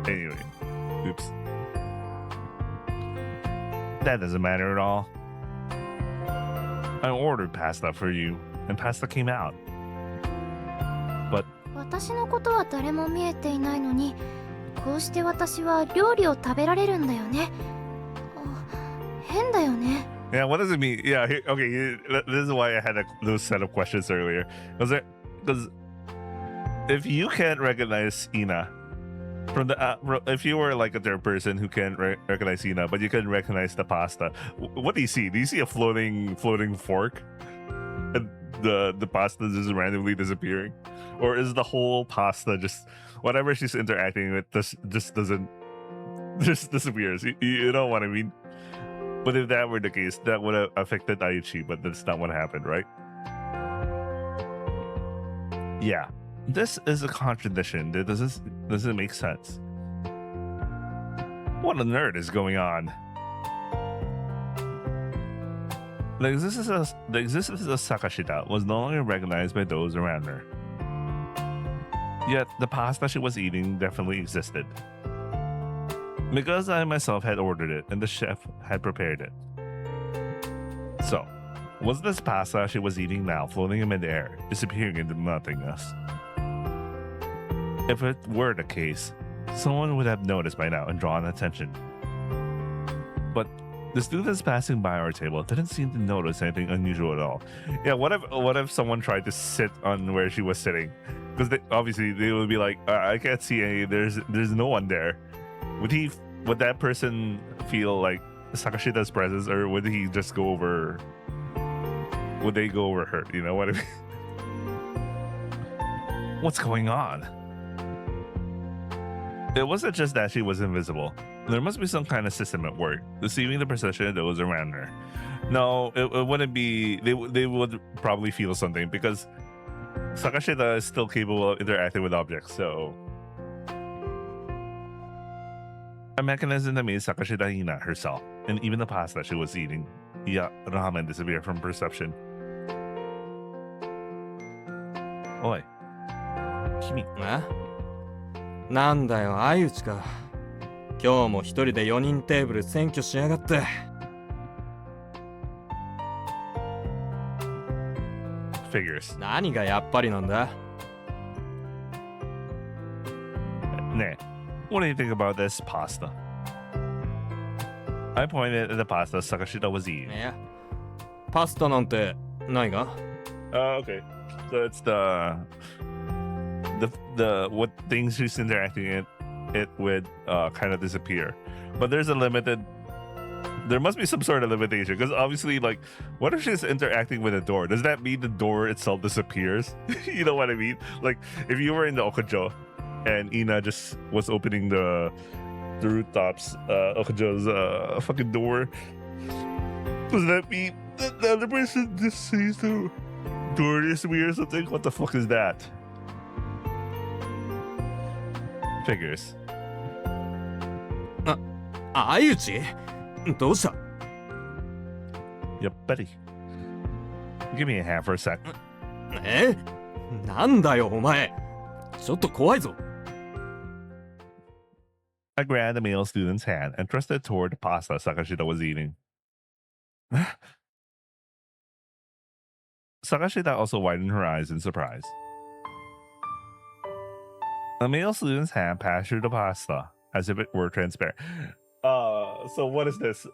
Anyway, oops. That doesn't matter at all. I ordered pasta for you, and pasta came out. But 私のことは誰も見えていないのに、こうして私は料理を食べられるんだよね。変だよね。yeah, what does it mean? Yeah, okay. This is why I had those set of questions earlier. Because if you can't recognize Iina from the if you were like a third person who can't recognize Iina, but you can recognize the pasta, what do you see? Do you see a floating fork, and the pasta just randomly disappearing, or is the whole pasta just whatever she's interacting with just disappears? You know what I mean? But if that were the case, that would have affected Aichi, but that's not what happened, right? Yeah, this is a contradiction. That doesn't make sense. What on earth is going on? The existence of Sakashida was no longer recognized by those around her. Yet, the pasta she was eating definitely existed. Because I myself had ordered it and the chef had prepared it. So, was this pasta she was eating now floating in midair, disappearing into nothingness? If it were the case, someone would have noticed by now and drawn attention. But the students passing by our table didn't seem to notice anything unusual at all. Yeah, what if someone tried to sit on where she was sitting? Because obviously they would be like, I can't see any. There's no one there. Would that person feel like Sakashida's presence, or would he just go over? Would they go over her? You know what I mean? What's going on? It wasn't just that she was invisible. There must be some kind of system at work, deceiving the perception of those around her. No, it wouldn't be. They would probably feel something because Sakashita is still capable of interacting with objects, so. A mechanism that made Sakashita Iina herself, and even the pasta she was eating, ramen, disappear from perception. Oi. Kimi. なんだよ相内か。今日も一人で4人テーブル占拠しやがって。Figures. 何がやっぱりなんだ。ねえ、what do you think about this pasta? I pointed at the pasta Sakashita was eating. いや、パスタなんてないが。Okay. So it's the what things she's interacting it with kind of disappear. But there's a limited. There must be some sort of limitation because obviously, like, what if she's interacting with a door? Does that mean the door itself disappears? You know what I mean? Like, if you were in the Okujo and Iina just was opening the rooftops, Okujo's fucking door, does that mean that the other person just sees the door disappear or something? What the fuck is that? Figures. 相内どうした Yep, buddy. Give me a hand for a sec. なんだよお前ちょっと怖いぞ I grabbed the male student's hand and thrust it toward the pasta Sakashita was eating. Sakashita also widened her eyes in surprise. The male student's hand passed through the pasta as if it were transparent. So what is this?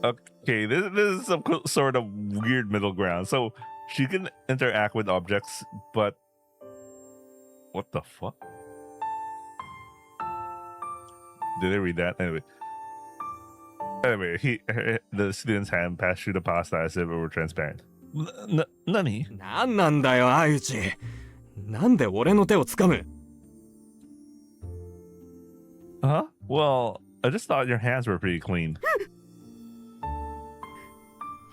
Okay, this is some sort of weird middle ground. So she can interact with objects, but what the fuck? Did I read that? Anyway, the student's hand passed through the pasta as if it were transparent. Nani? なんなんだよ相内なんで俺の手を掴む Huh? Well, I just thought your hands were pretty clean.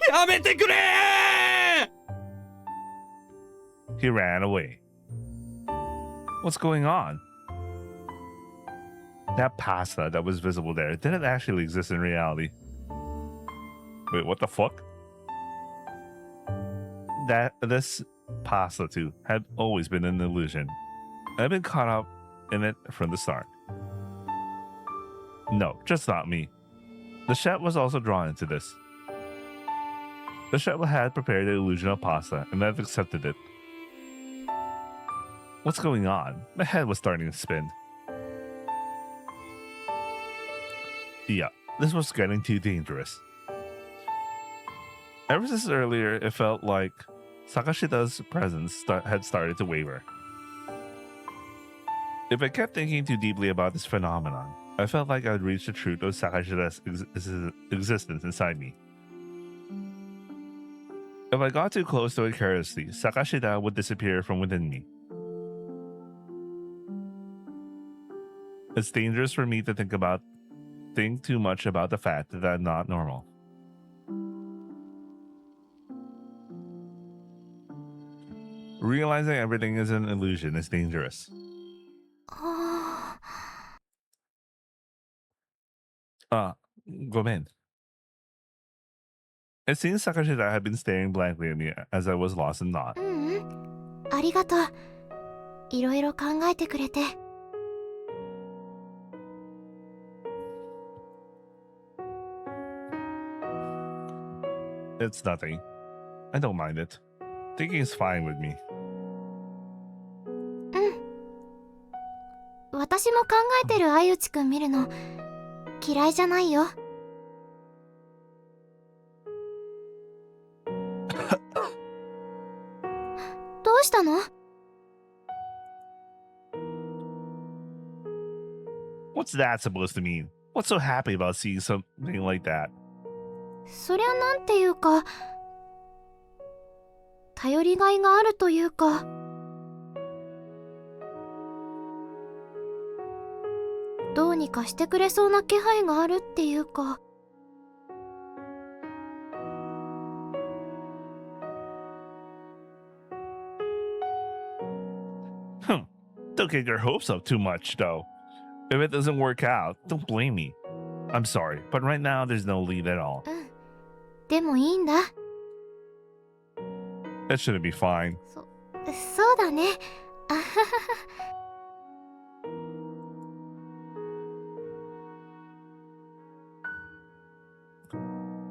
やめてくれ He ran away. What's going on? That pasta that was visible there didn't actually exist in reality. Wait, what the fuck? This pasta too had always been an illusion. I've been caught up in it from the start. No, just not me. The chef was also drawn into this. The chef had prepared the illusion of pasta and I've accepted it. What's going on? My head was starting to spin. Yeah, this was getting too dangerous. Ever since earlier, it felt like Sakashita's presence had started to waver. If I kept thinking too deeply about this phenomenon, I felt like I'd reach the truth of Sakashita's existence inside me. If I got too close to it carelessly, Sakashita would disappear from within me. It's dangerous for me to think too much about the fact that I'm not normal. Realizing everything is an illusion is dangerous. Gomen. It seems Sakashita had been staring blankly at me as I was lost in thought. ありがとう。いろいろ考えてくれて。It's nothing. I don't mind it. Thinking is fine with me. 私も考えてる相内くん見るの嫌いじゃないよ。どうしたの What's that supposed to mean? What's so happy about seeing something like that? そりゃなんていうか頼りがいがあるというか。かしてくれそうな気配があるっていうか。Don't get your hopes up too much, though. If it doesn't work out, don't blame me. I'm sorry, but right now there's no lead at all. うん。でもいいんだ。That shouldn't be fine. そうだね。あははは。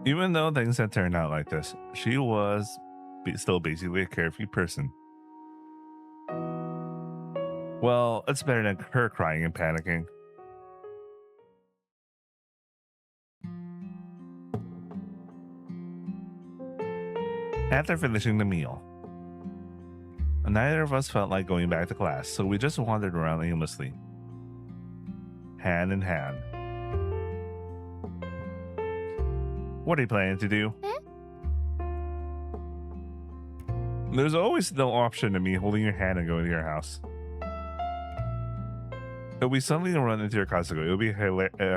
Even though things had turned out like this, she was still basically a carefree person. Well, it's better than her crying and panicking. After finishing the meal, neither of us felt like going back to class, so we just wandered around aimlessly, hand in hand. What are you planning to do? There's always no option of me holding your hand and going to your house. If we suddenly run into your Kazuko, it'll be a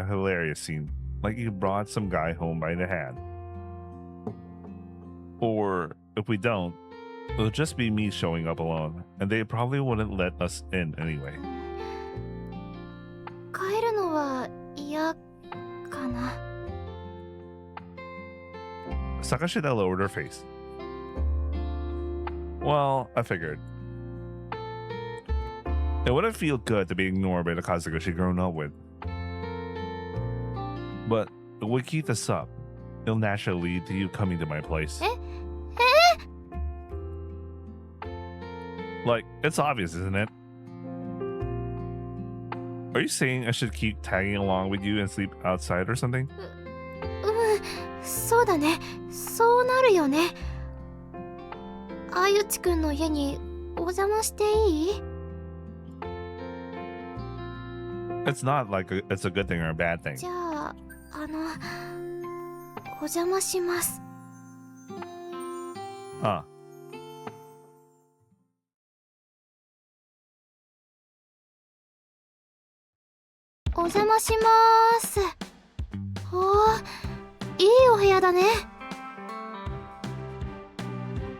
hilarious scene. Like you brought some guy home by the hand. Or if we don't, it'll just be me showing up alone, and they probably wouldn't let us in anyway. 帰るのは嫌かな。Sakashida lowered her face. Well, I figured. It wouldn't feel good to be ignored by the Kazuko she'd grown up with. But if we keep this up, it'll naturally lead to you coming to my place. Like, it's obvious, isn't it? Are you saying I should keep tagging along with you and sleep outside or something? そうだね。そうなるよね。あゆちくんの家にお邪魔していい？ It's not like it's a good thing or a bad thing. じゃあ、お邪魔します。Huh. お邪魔しまーす。おー、いいお部屋だね。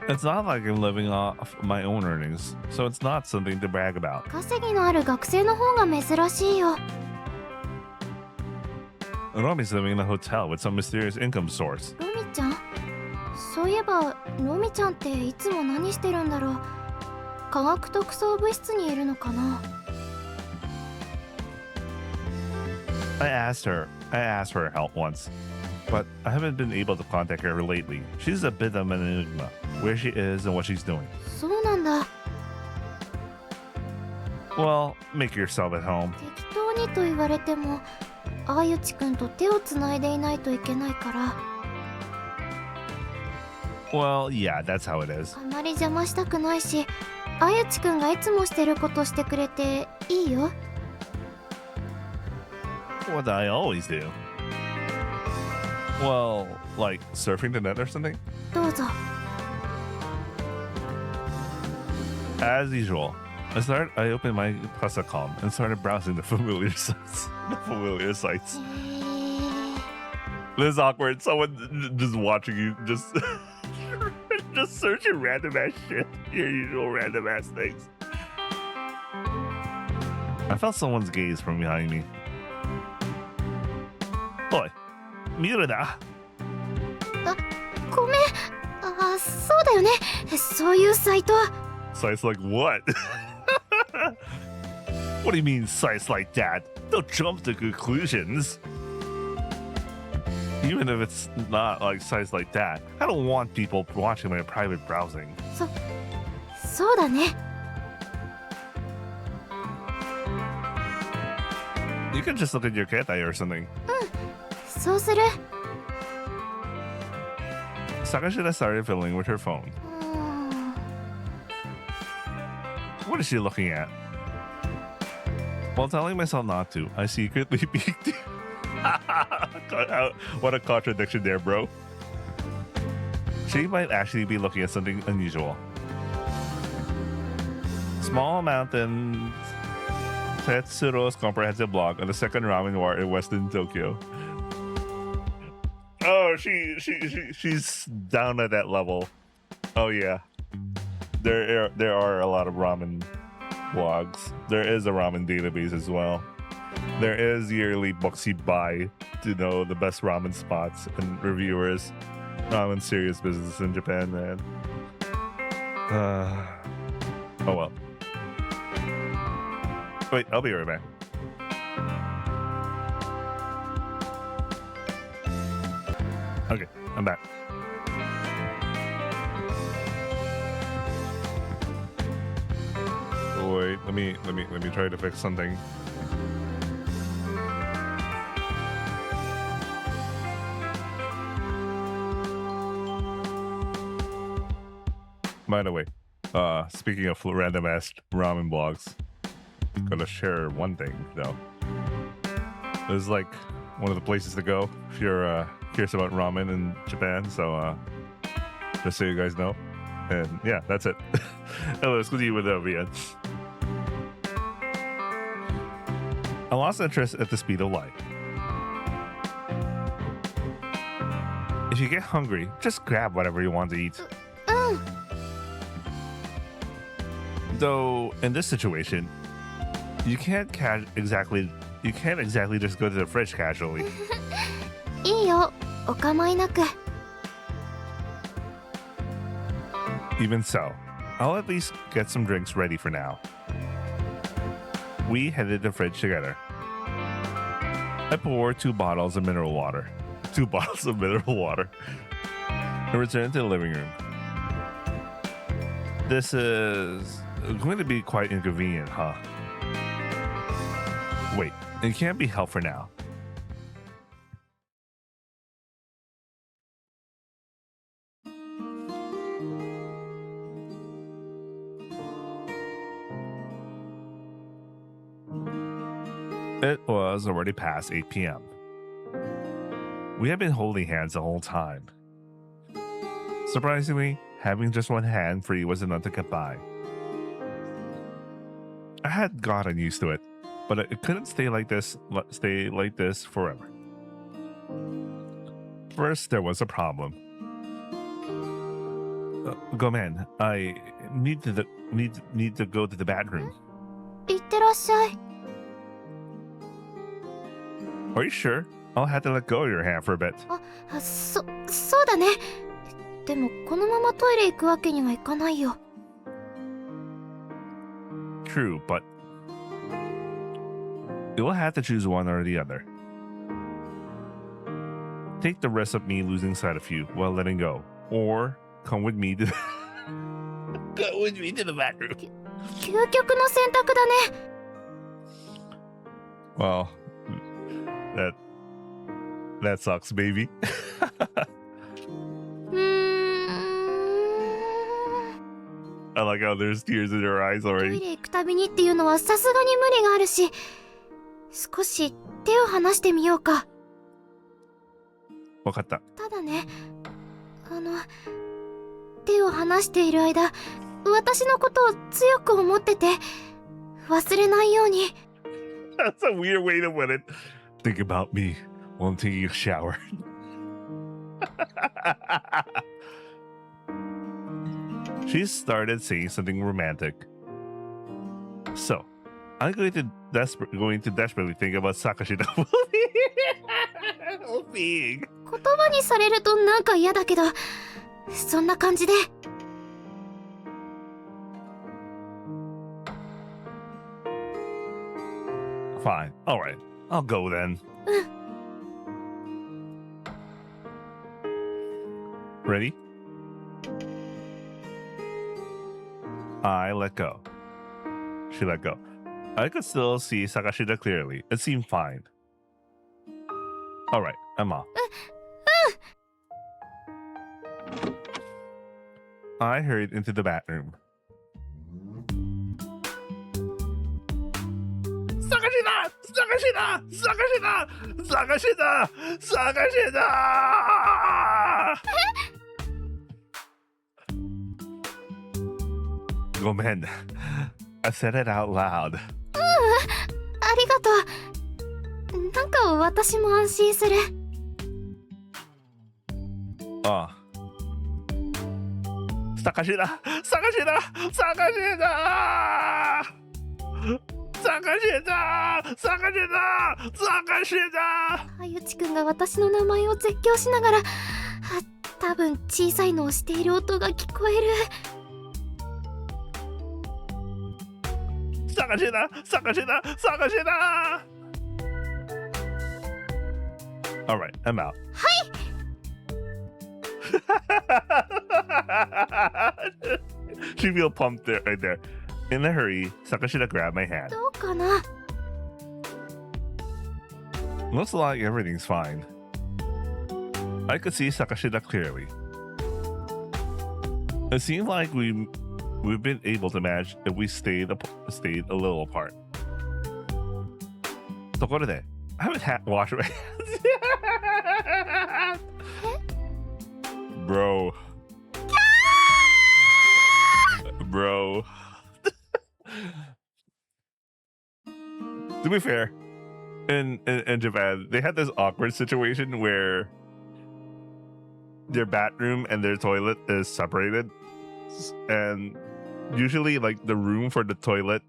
It's not like I'm living off my own earnings, so it's not something to brag about. 稼ぎのある学生の方が珍しいよ。Romi's living in a hotel with some mysterious income source. ロミちゃん？そういえば、ロミちゃんっていつも何してるんだろう。科学特捜部室にいるのかな。I asked her for help once, but I haven't been able to contact her lately. She's a bit of an enigma, where she is and what she's doing. そうなんだ。Well, make yourself at home. 適当にと言われても、あゆちくんと手をつないでいないといけないから。Well, yeah, that's how it is. あまり邪魔したくないし、あゆちくんがいつもしてることしてくれていいよ。What I always do. Well, like surfing the net or something? どうぞ。As usual, I opened my Pasacom and started browsing the familiar sites. This is awkward. Someone just watching you, just searching random ass shit. Your usual random ass things. I felt someone's gaze from behind me. Oi, Miura da. ごめん。そうだよね。そういうサイト。 Sites like what? What do you mean sites like that? Don't jump to conclusions. Even if it's not like sites like that, I don't want people watching my private browsing. そうだね。 You can just look at your ketai or something. そうする。Sakashida started fiddling with her phone. What is she looking at? While telling myself not to, I secretly peeked. What a contradiction there, bro. She might actually be looking at something unusual. Small mountains Tetsuro's comprehensive blog on the second ramen war in Western Tokyo. Oh, she's down at that level. Oh yeah, there are a lot of ramen blogs. There is a ramen database as well. There is yearly books you buy to know the best ramen spots and reviewers. Ramen serious business in Japan, man. Oh well. Wait, I'll be right back. Okay, I'm back. Wait, let me try to fix something. By the way, speaking of random ass ramen blogs, gotta share one thing though. There's like one of the places to go if you're curious about ramen in Japan. So just so you guys know, and yeah, that's it. Hello, scusi with the I lost interest at the speed of light. If you get hungry, just grab whatever you want to eat. Though in this situation, you can't exactly just go to the fridge casually. いいよ、お構いなく。 Even so, I'll at least get some drinks ready for now. We headed to the fridge together. I poured 2 bottles of mineral water. 2 bottles of mineral water. And returned to the living room. This is going to be quite inconvenient, huh? Wait, it can't be helped for now. It was already past 8 p.m. We had been holding hands the whole time. Surprisingly, having just one hand free was enough to get by. I had gotten used to it, but it couldn't stay like this forever. First, there was a problem. Gomen, I need to go to the bathroom. いってらっしゃい。 Are you sure? I'll have to let go of your hand for a bit. そうだね。でもこのままトイレ行くわけにはいかないよ。 True, but you'll have to choose one or the other. Take the risk of me losing sight of you while letting go, or come with me to the bathroom. 究極の選択だね。 Well, that sucks, baby. うーん。 I like how there's tears in your eyes トイ already. レ行くたびにっていうのはさすがに無理があるし、少し手を離してみようか。 わかった。ただね、手を離している間、私のことを強く思ってて、忘れないように。 That's a weird way to put it. Think about me while I'm taking a shower. She started saying something romantic. So, I'm going to desperately think about Sakashita well-being. 言葉にされるとなんか嫌だけど、そんな感じで。 Fine. All right. I'll go then. Ready? I let go. She let go. I could still see Sakashita clearly. It seemed fine. All right, I'm off. I hurried into the bathroom. Sakashita! Sakashita! Sakashita! Sakashita! Sakashita! Gomen, I said it out loud. ありがとう。なんか私も安心する。ああ。探しだ探しだ探しだ探しだ探しだ探しだ。相内くんが私の名前を絶叫しながら、多分小さいのをしている音が聞こえる。探しだ探しだ探しだ。 Alright, I'm out. はい。She feel pumped there, right there. In a hurry, Sakashida grabbed my hand. どうかな。Looks like everything's fine. I could see Sakashida clearly. It seemed like we've been able to manage if we stayed a little apart. ところで、I haven't washed my hands. Bro. Bro. To be fair, in Japan, they had this awkward situation where their bathroom and their toilet is separated, and usually like the room for the toilet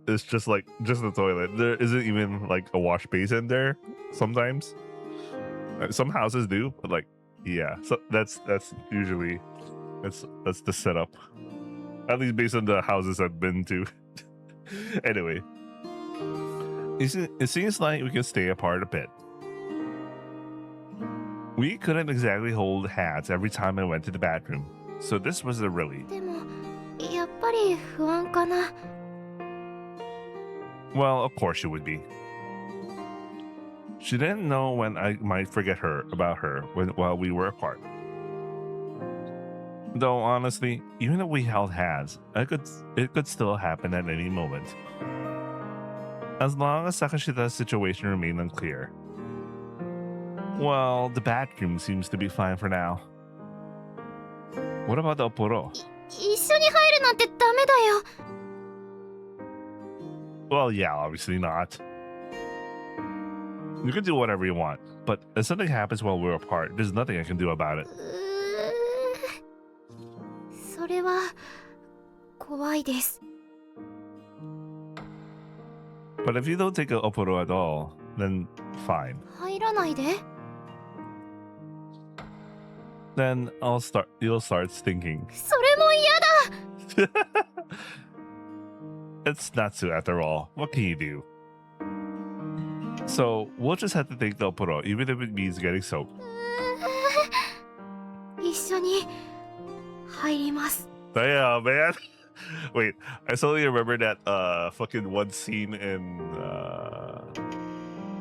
is just the toilet. There isn't even like a wash basin there sometimes. Some houses do, but like, yeah, so that's usually that's the setup, at least based on the houses I've been to. Anyway, it seems like we can stay apart a bit. We couldn't exactly hold hands every time I went to the bathroom, so this was a relief. でもやっぱり不安かな。Well, of course she would be. She didn't know when I might forget about her while we were apart. Though honestly, even if we held hands, it could still happen at any moment. As long as Sakashida's situation remained unclear. Well, the bathroom seems to be fine for now. What about the Oporo? 一緒に入るなんてダメだよ。Well, yeah, obviously not. You can do whatever you want, but if something happens while we're apart, there's nothing I can do about it. それは怖いです。But if you don't take an Oporo at all, then fine. 入らないで。Then you'll start stinking. それも嫌だ。It's Natsu after all. What can you do? So we'll just have to take the Oporo, even if it means getting soaked. 一緒に入ります。 Damn, man. Wait, I suddenly remember that fucking one scene in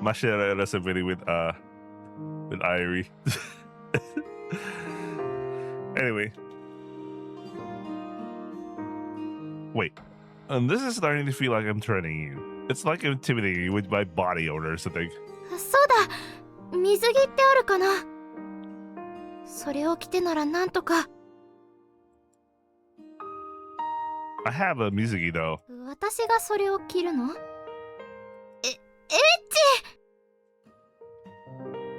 Mashira Rasabiri with Irie. Anyway. Wait. And this is starting to feel like I'm turning you. It's like intimidating you with my body odor or something. そうだ。水着ってあるかな。それを着てならなんとか。I have a Mizugi though. 私がそれを着るの？エッチ！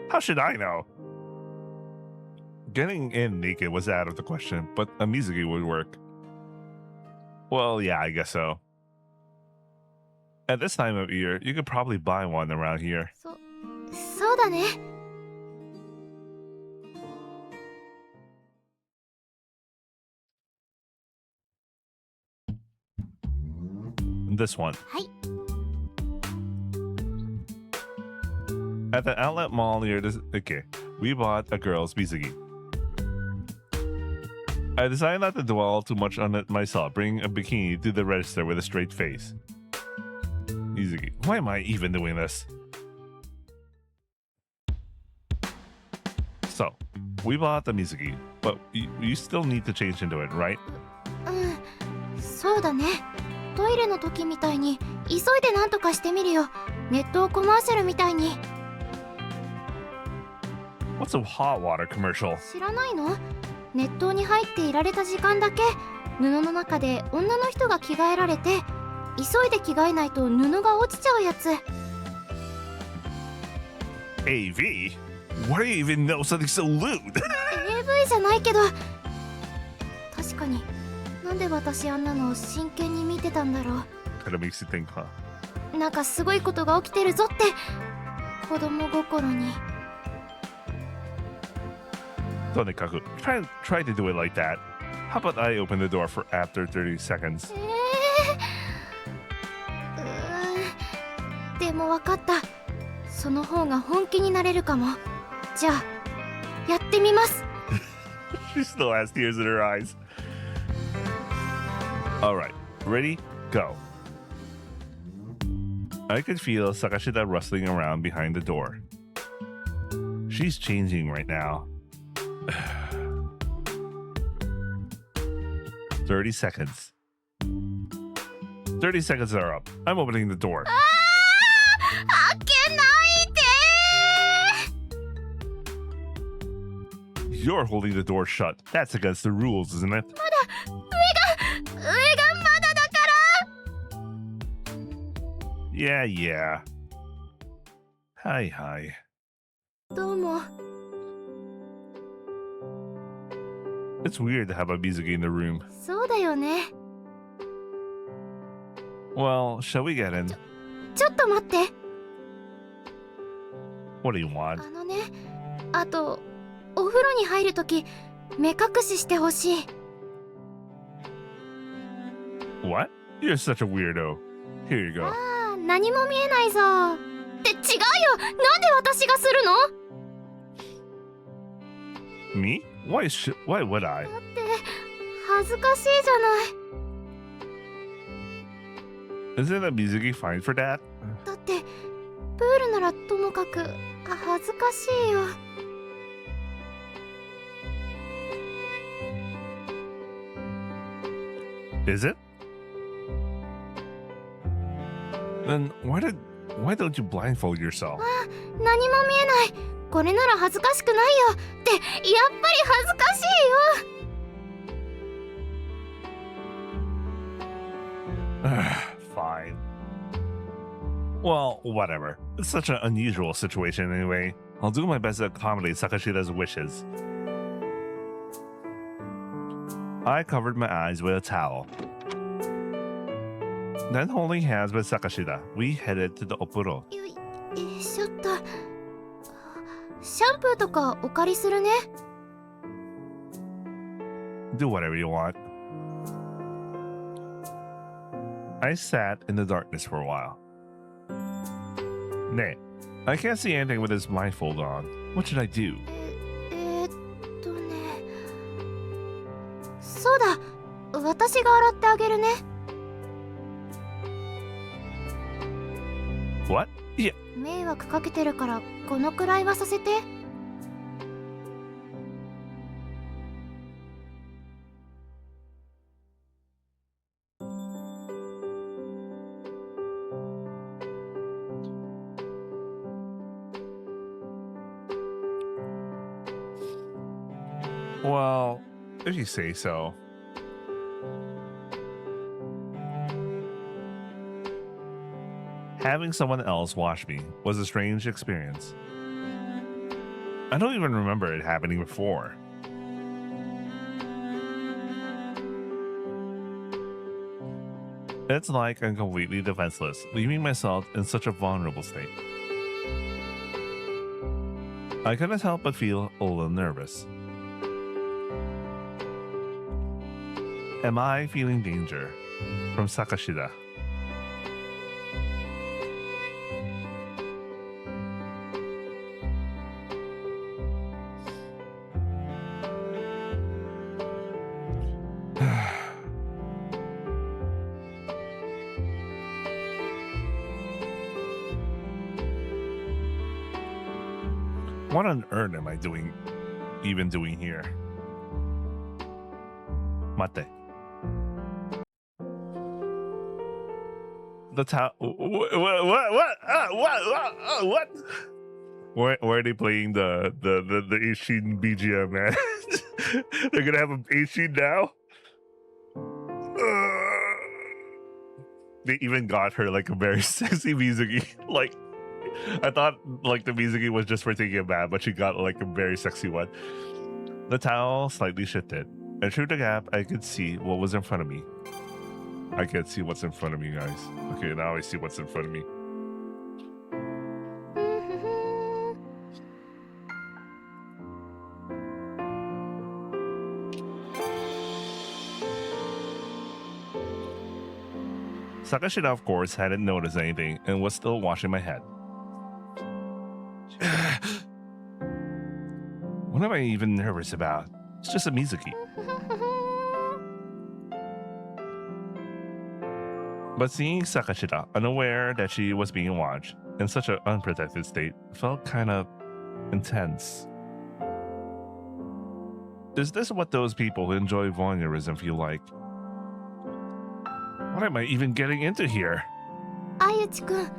How should I know? Getting in naked was out of the question, but a Mizugi would work. Well, yeah, I guess so. At this time of year, you could probably buy one around here. そうだね。This one. はい。 At the outlet mall near this... Okay, we bought a girl's Mizugi. I decided not to dwell too much on it myself, bringing a bikini to the register with a straight face. Mizugi. Why am I even doing this? So, we bought the Mizugi, but you still need to change into it, right? そうだね。トイレの時みたいに急いでなんとかしてみるよ。ネットコマーシャルみたいに。What's a hot water commercial? 知らないの？熱湯に入っていられた時間だけ布の中で女の人が着替えられて急いで着替えないと布が落ちちゃうやつ。 AV? Why do you even know something so lewd? AV じゃないけど、確かになんで私あんなのを真剣に見てたんだろ Kinda makes you think, huh? う。なんかすごいことが起きてるぞって子供心に。とにかく try to do it like that. How about I open the door for after 30 seconds? でも分かった。その方が本気になれるかも。じゃあやってみます。 She still has tears in her eyes. Alright, ready? Go. I could feel Sakashida rustling around behind the door. She's changing right now. 30 seconds. 30 seconds are up. I'm opening the door. 開けないで。 You're holding the door shut. That's against the rules, isn't it? 上がまだだから。 Yeah. Hi. どうも。 It's weird to have a Mizuki in the room. そうだよね。 Well, shall we get in? ちょっと待って。 What do you want? あのね、あとお風呂に入るとき目隠ししてほしい。 What? You're such a weirdo. Here you go. ああ、何も見えないぞ。って違うよ。なんで私がするの？ Me? Why would I? だって恥ずかしいじゃない。 Isn't a Mizuki fine for that? だってプールならともかく恥ずかしいよ。 Is it? Then why don't you blindfold yourself? 何も見えない。これなら恥ずかしくないよ。ってやっぱり恥ずかしいよ。 Fine. Well, whatever. It's such an unusual situation anyway. I'll do my best to accommodate Sakashida's wishes. I covered my eyes with a towel. Then, holding hands with Sakashida, we headed to the opuro. よいしょっと。シャンプーとかお借りするね。 Do whatever you want. I sat in the darkness for a while. Nay, I can't see anything with this blindfold on. What should I do? そうだ。私が洗ってあげるね。 What? Yeah. 迷惑かけてるからこのくらいはさせて。 Well, if you say so. Having someone else wash me was a strange experience. I don't even remember it happening before. It's like I'm completely defenseless, leaving myself in such a vulnerable state. I couldn't help but feel a little nervous. Am I feeling danger? From Sakashida. What on earth am I even doing here? Mate. The what? Why are they playing the Ishin BGM, man? They're gonna have an Ishin now? they even got her like a very sexy Mizuki. Like, I thought like the Mizuki was just for taking a bath, but she got like a very sexy one. The towel slightly shifted, and through the gap, I could see what was in front of me. I can't see what's in front of me, guys. Okay, now I see what's in front of me. Sakashida, of course, hadn't noticed anything and was still washing my head. What am I even nervous about? It's just a Mizuki. But seeing Sakashida, unaware that she was being watched, in such an unprotected state, felt kind of intense. Is this what those people who enjoy voyeurism feel like? What am I even getting into here? 相内くん、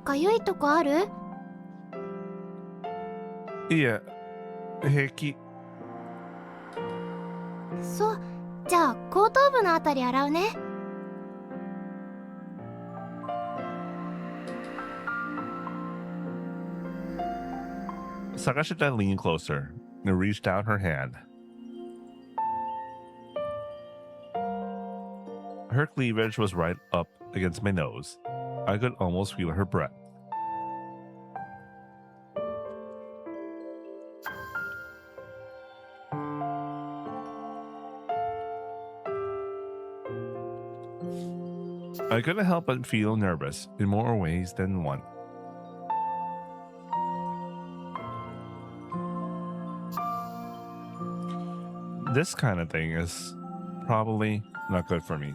かゆいとこある？いや、平気。そう、じゃあ後頭部のあたり洗うね。Sakashida leaned closer and reached out her hand. Her cleavage was right up against my nose. I could almost feel her breath. I couldn't help but feel nervous in more ways than one. This kind of thing is probably not good for me.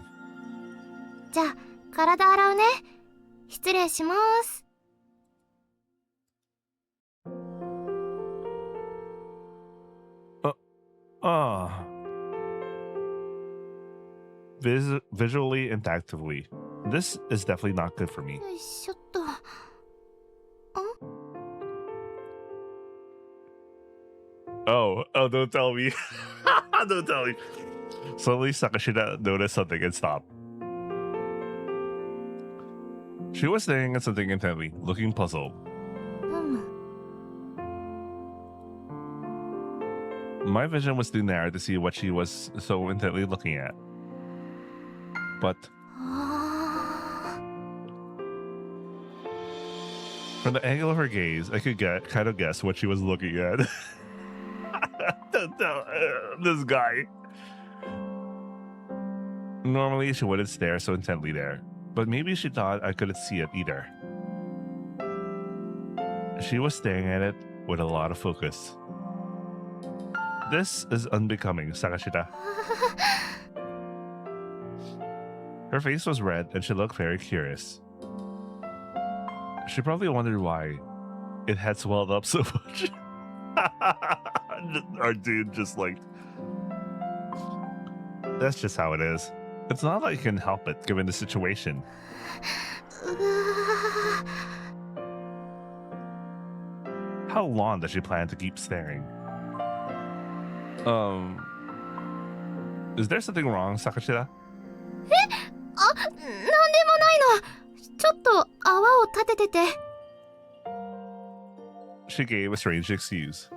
じゃあ体洗うね。失礼します。Visually and tactively, this is definitely not good for me. よいしょっと。Oh, don't tell me. Don't tell me. Suddenly, Sakashida noticed something and stopped. She was staring at something intently, looking puzzled. My vision was too narrow to see what she was so intently looking at. But from the angle of her gaze, I could kind of guess what she was looking at. This guy. Normally, she wouldn't stare so intently there, but maybe she thought I couldn't see it either. She was staring at it with a lot of focus. This is unbecoming, Sakashida. Her face was red and she looked very curious. She probably wondered why it had swelled up so much. Our dude just like... That's just how it is. It's not like you can help it, given the situation. How long does she plan to keep staring? Is there something wrong, Sakashida? あ、なんでもないの。ちょっと泡を立ててて。She gave a strange excuse.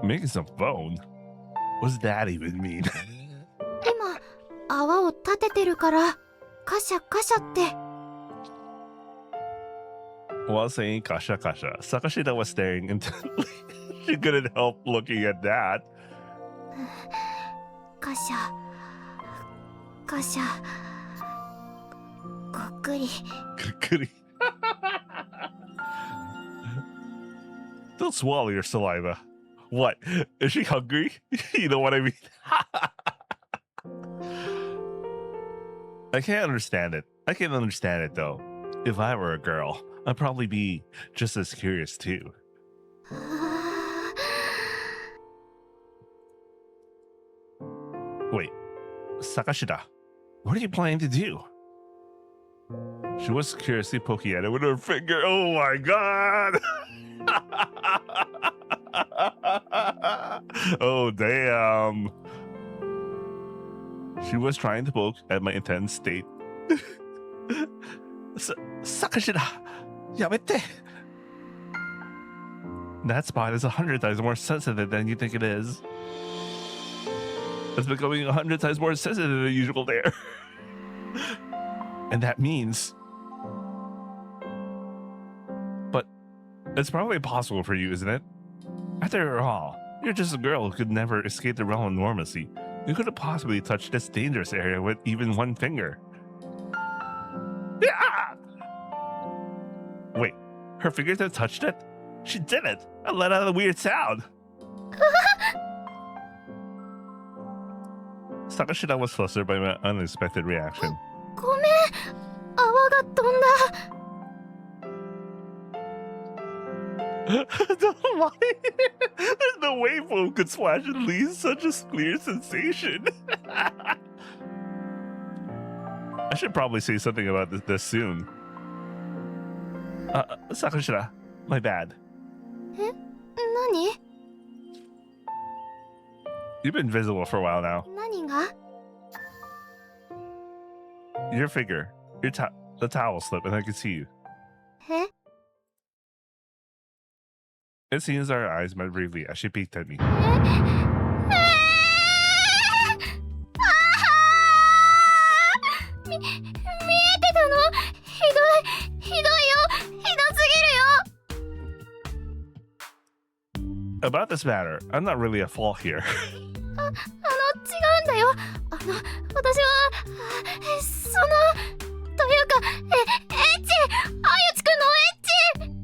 Making some phone? What does that even mean? 今、泡を立ててるから、カシャカシャって。While saying kasha kasha, Sakashida was staring intently. She couldn't help looking at that. カシャカシャごっくり。 Don't swallow your saliva. What? Is she hungry? You know what I mean? I can't understand it. I can understand it though. If I were a girl, I'd probably be just as curious too. Wait, Sakashida, what are you planning to do? She was curiously poking at it with her finger. Oh my god! Oh damn. She was trying to poke at my intense state. Sakashida, yamete. That spot is 100 times more sensitive than you think it is. It's becoming 100 times more sensitive than usual there. And that means... But it's probably possible for you, isn't it? After all, you're just a girl who could never escape the realm of normalcy. You couldn't possibly touch this dangerous area with even one finger. Yeah! Wait, her fingertip touched it? She did it! I let out a weird sound! Sakashida was flustered by my unexpected reaction. ごめん、泡が飛んだ。 Don't lie. There's no way foam could splash and leave such a clear sensation. I should probably say something about this soon. Sakashida, my bad. え、何？ You've been visible for a while now. 何が？ Your figure, the towel slip, and I can see you. え？ It seems our eyes met briefly as she peeked at me. 見えてたの？ひどいよ、ひどすぎるよ。 About this matter, I'm not really at fault here. 違うんだよ。私はというか、エッチ、あゆちくんのエッチ。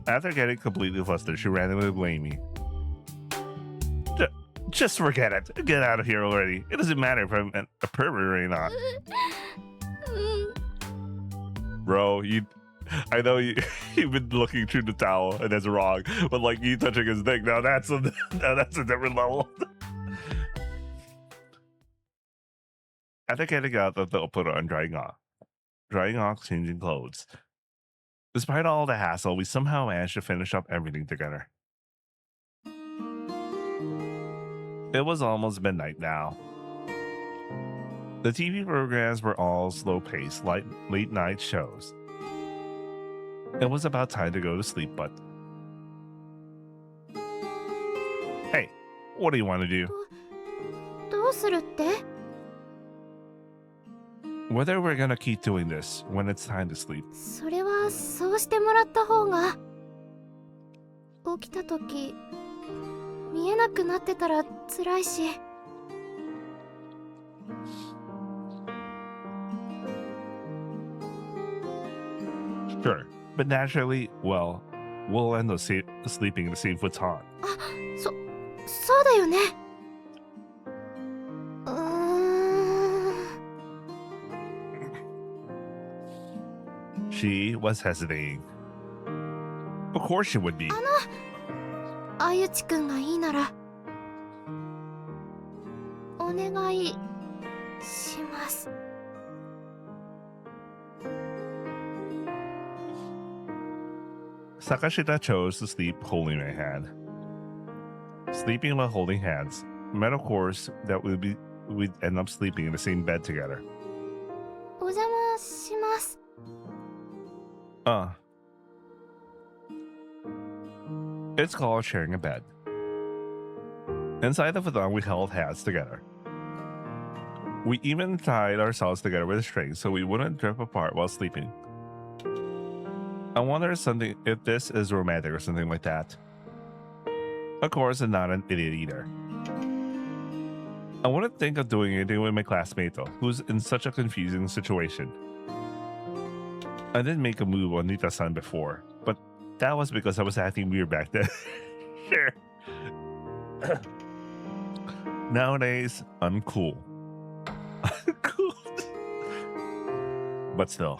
After getting completely flustered, she randomly blamed me. Just forget it. Get out of here already. It doesn't matter if I'm a pervert or not. Bro, I know you've been looking through the towel and that's wrong, but like you touching his dick, now that's a different level. After getting out of the put on drying off, changing clothes. Despite all the hassle, we somehow managed to finish up everything together. It was almost midnight now. The TV programs were all slow-paced, late night shows. It was about time to go to sleep, but... Hey, what do you want to do? どうするって？ Whether we're gonna keep doing this when it's time to sleep. それはそうしてもらった方が。起きた時見えなくなってたら辛いし。 Sure, but naturally, well, we'll end up sleeping in the same futon. そうだよね。She was hesitating. Of course she would be. あゆちくんがいいならお願いします。 Sakashida chose to sleep holding my hand. Sleeping while holding hands meant, of course, that we'd end up sleeping in the same bed together. お邪魔します。 It's called sharing a bed. Inside the futon, we held hands together. We even tied ourselves together with a string so we wouldn't drift apart while sleeping. I wonder if this is romantic or something like that. Of course, I'm not an idiot either. I wouldn't think of doing anything with my classmate though, who's in such a confusing situation. I didn't make a move on Nita-san before, but that was because I was acting weird back then. Sure. Nowadays, I'm cool. Cool. But still.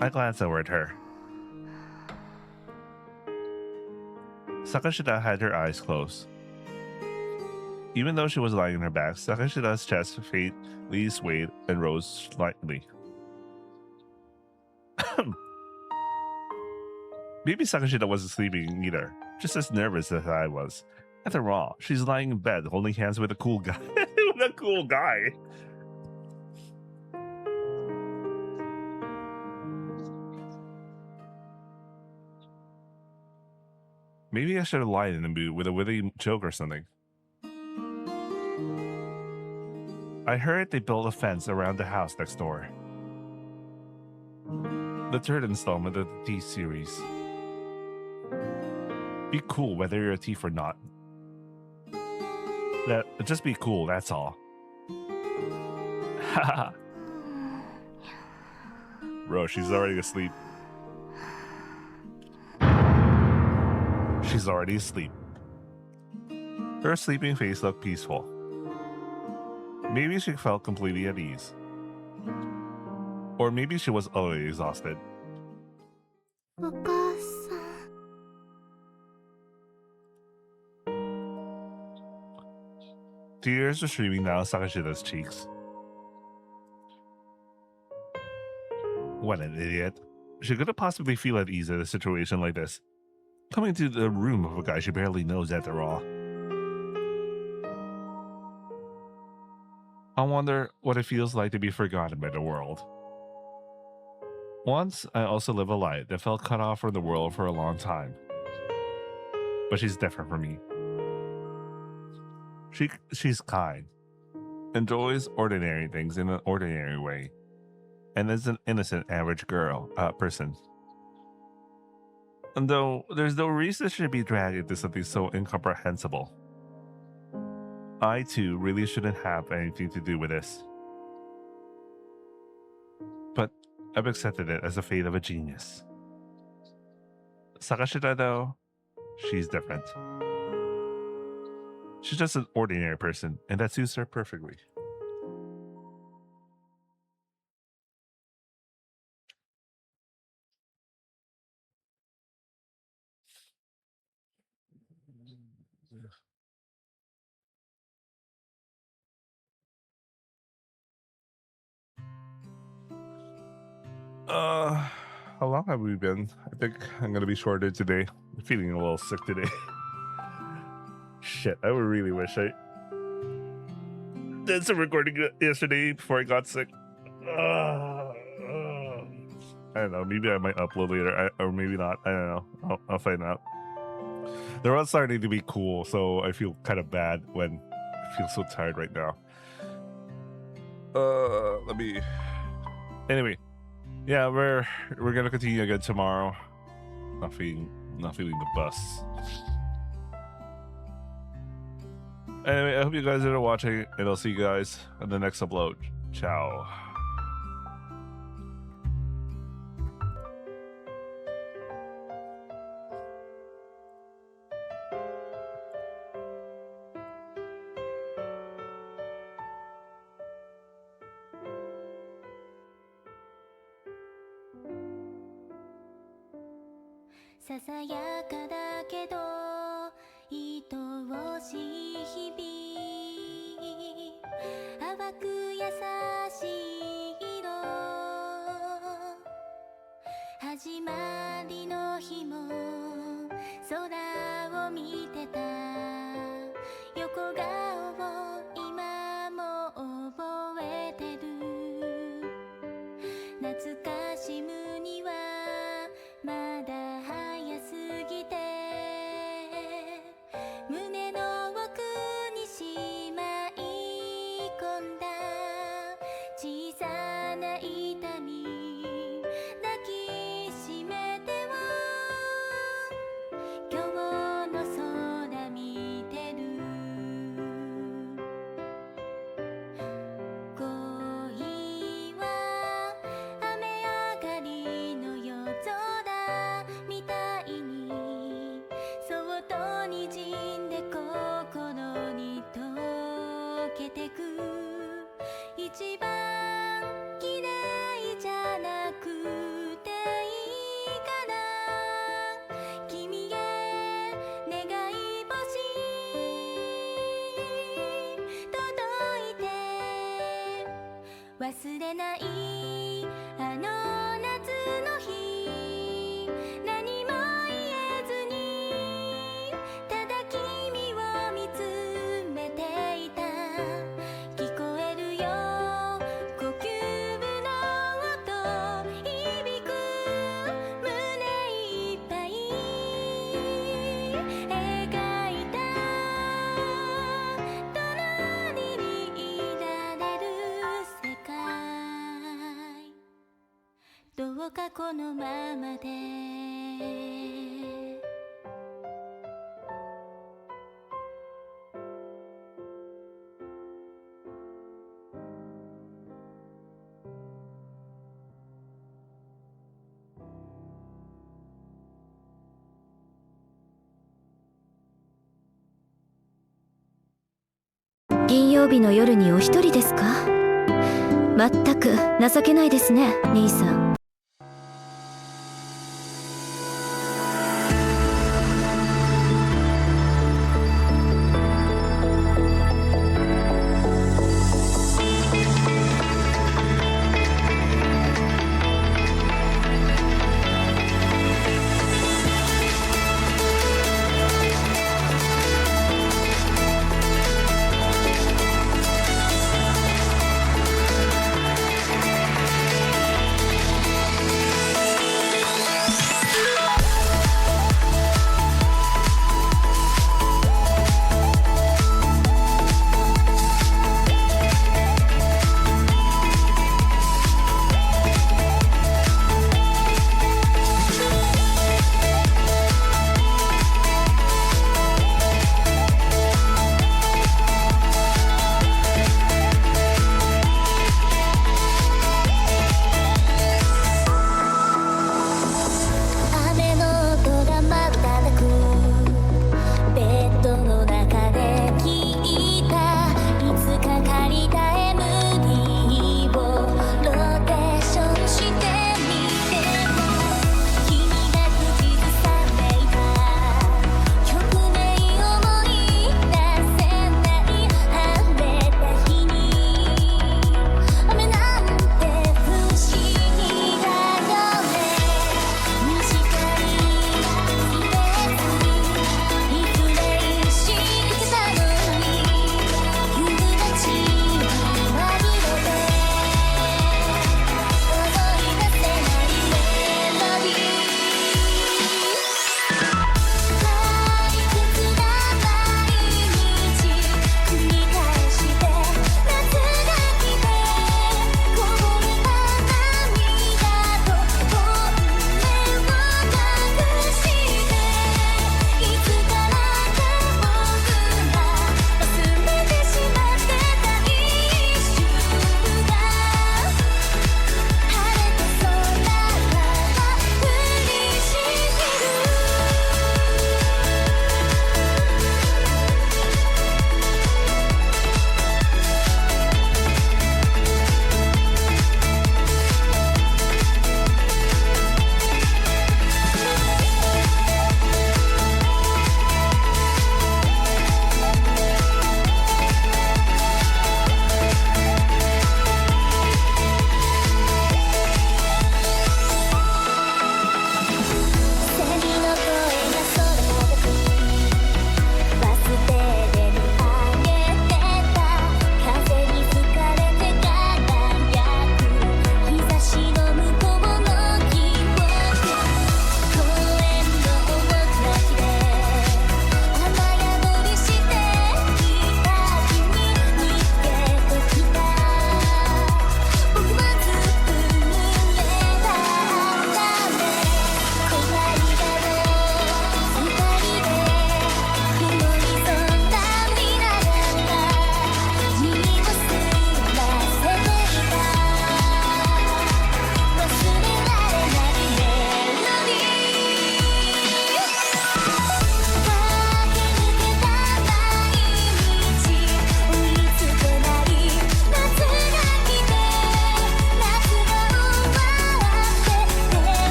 I glanced over at her. Sakashida had her eyes closed. Even though she was lying on her back, Sakashida's chest faintly swayed and rose slightly. Maybe Sakashida wasn't sleeping either, just as nervous as I was. After all, she's lying in bed holding hands with a cool guy. With a cool guy. Maybe I should have lied in the mood with a witty joke or something. I heard they built a fence around the house next door. The third installment of the T series. Be cool whether you're a thief or not. Just be cool, that's all. Haha. Bro, she's already asleep. She's already asleep. Her sleeping face looked peaceful. Maybe she felt completely at ease. Or maybe she was already exhausted. お母さん Tears were streaming down Sakashida's cheeks. What an idiot. She couldn't possibly feel at ease in a situation like this. Coming to the room of a guy she barely knows after all. I wonder what it feels like to be forgotten by the world. Once, I also lived a life that felt cut off from the world for a long time. But she's different from me. She's kind, enjoys ordinary things in an ordinary way, and is an innocent average person. And though there's no reason she should be dragged into something so incomprehensible. I too really shouldn't have anything to do with this. But I've accepted it as the fate of a genius. Sakashida, though, she's different. She's just an ordinary person, and that suits her perfectly. How long have we been? I think I'm gonna be shorter today. I'm feeling a little sick today. Shit, I would really wish I did some recording yesterday before I got sick. I don't know. Maybe I might upload later, or maybe not. I don't know. I'll find out. They're all starting to be cool, so I feel kind of bad when I feel so tired right now. Anyway, yeah, we're gonna continue again tomorrow. Not feeling the bus. Anyway, I hope you guys are watching, and I'll see you guys on the next upload. Ciao.「ささやかだけど愛おしい日々」「淡く優しい色」「始まりの日も空を見てた」「横顔を今も覚えてる」「懐かしむにはまだ早すぎて」「胸の奥にしまい込んだ小さな痛み」「抱きしめては今日の空見てる」「恋は雨上がりの夜空みたいにそっと滲んで心に溶けてく」「一番綺麗じゃなくていいから君へ願い星届いて」「忘れないあの夏の日」「何も言えずにただ君を見つめていた」「聞こえるよ呼吸の音響く胸いっぱい」かこのままで金曜日の夜にお一人ですか？まったく情けないですね、兄さん。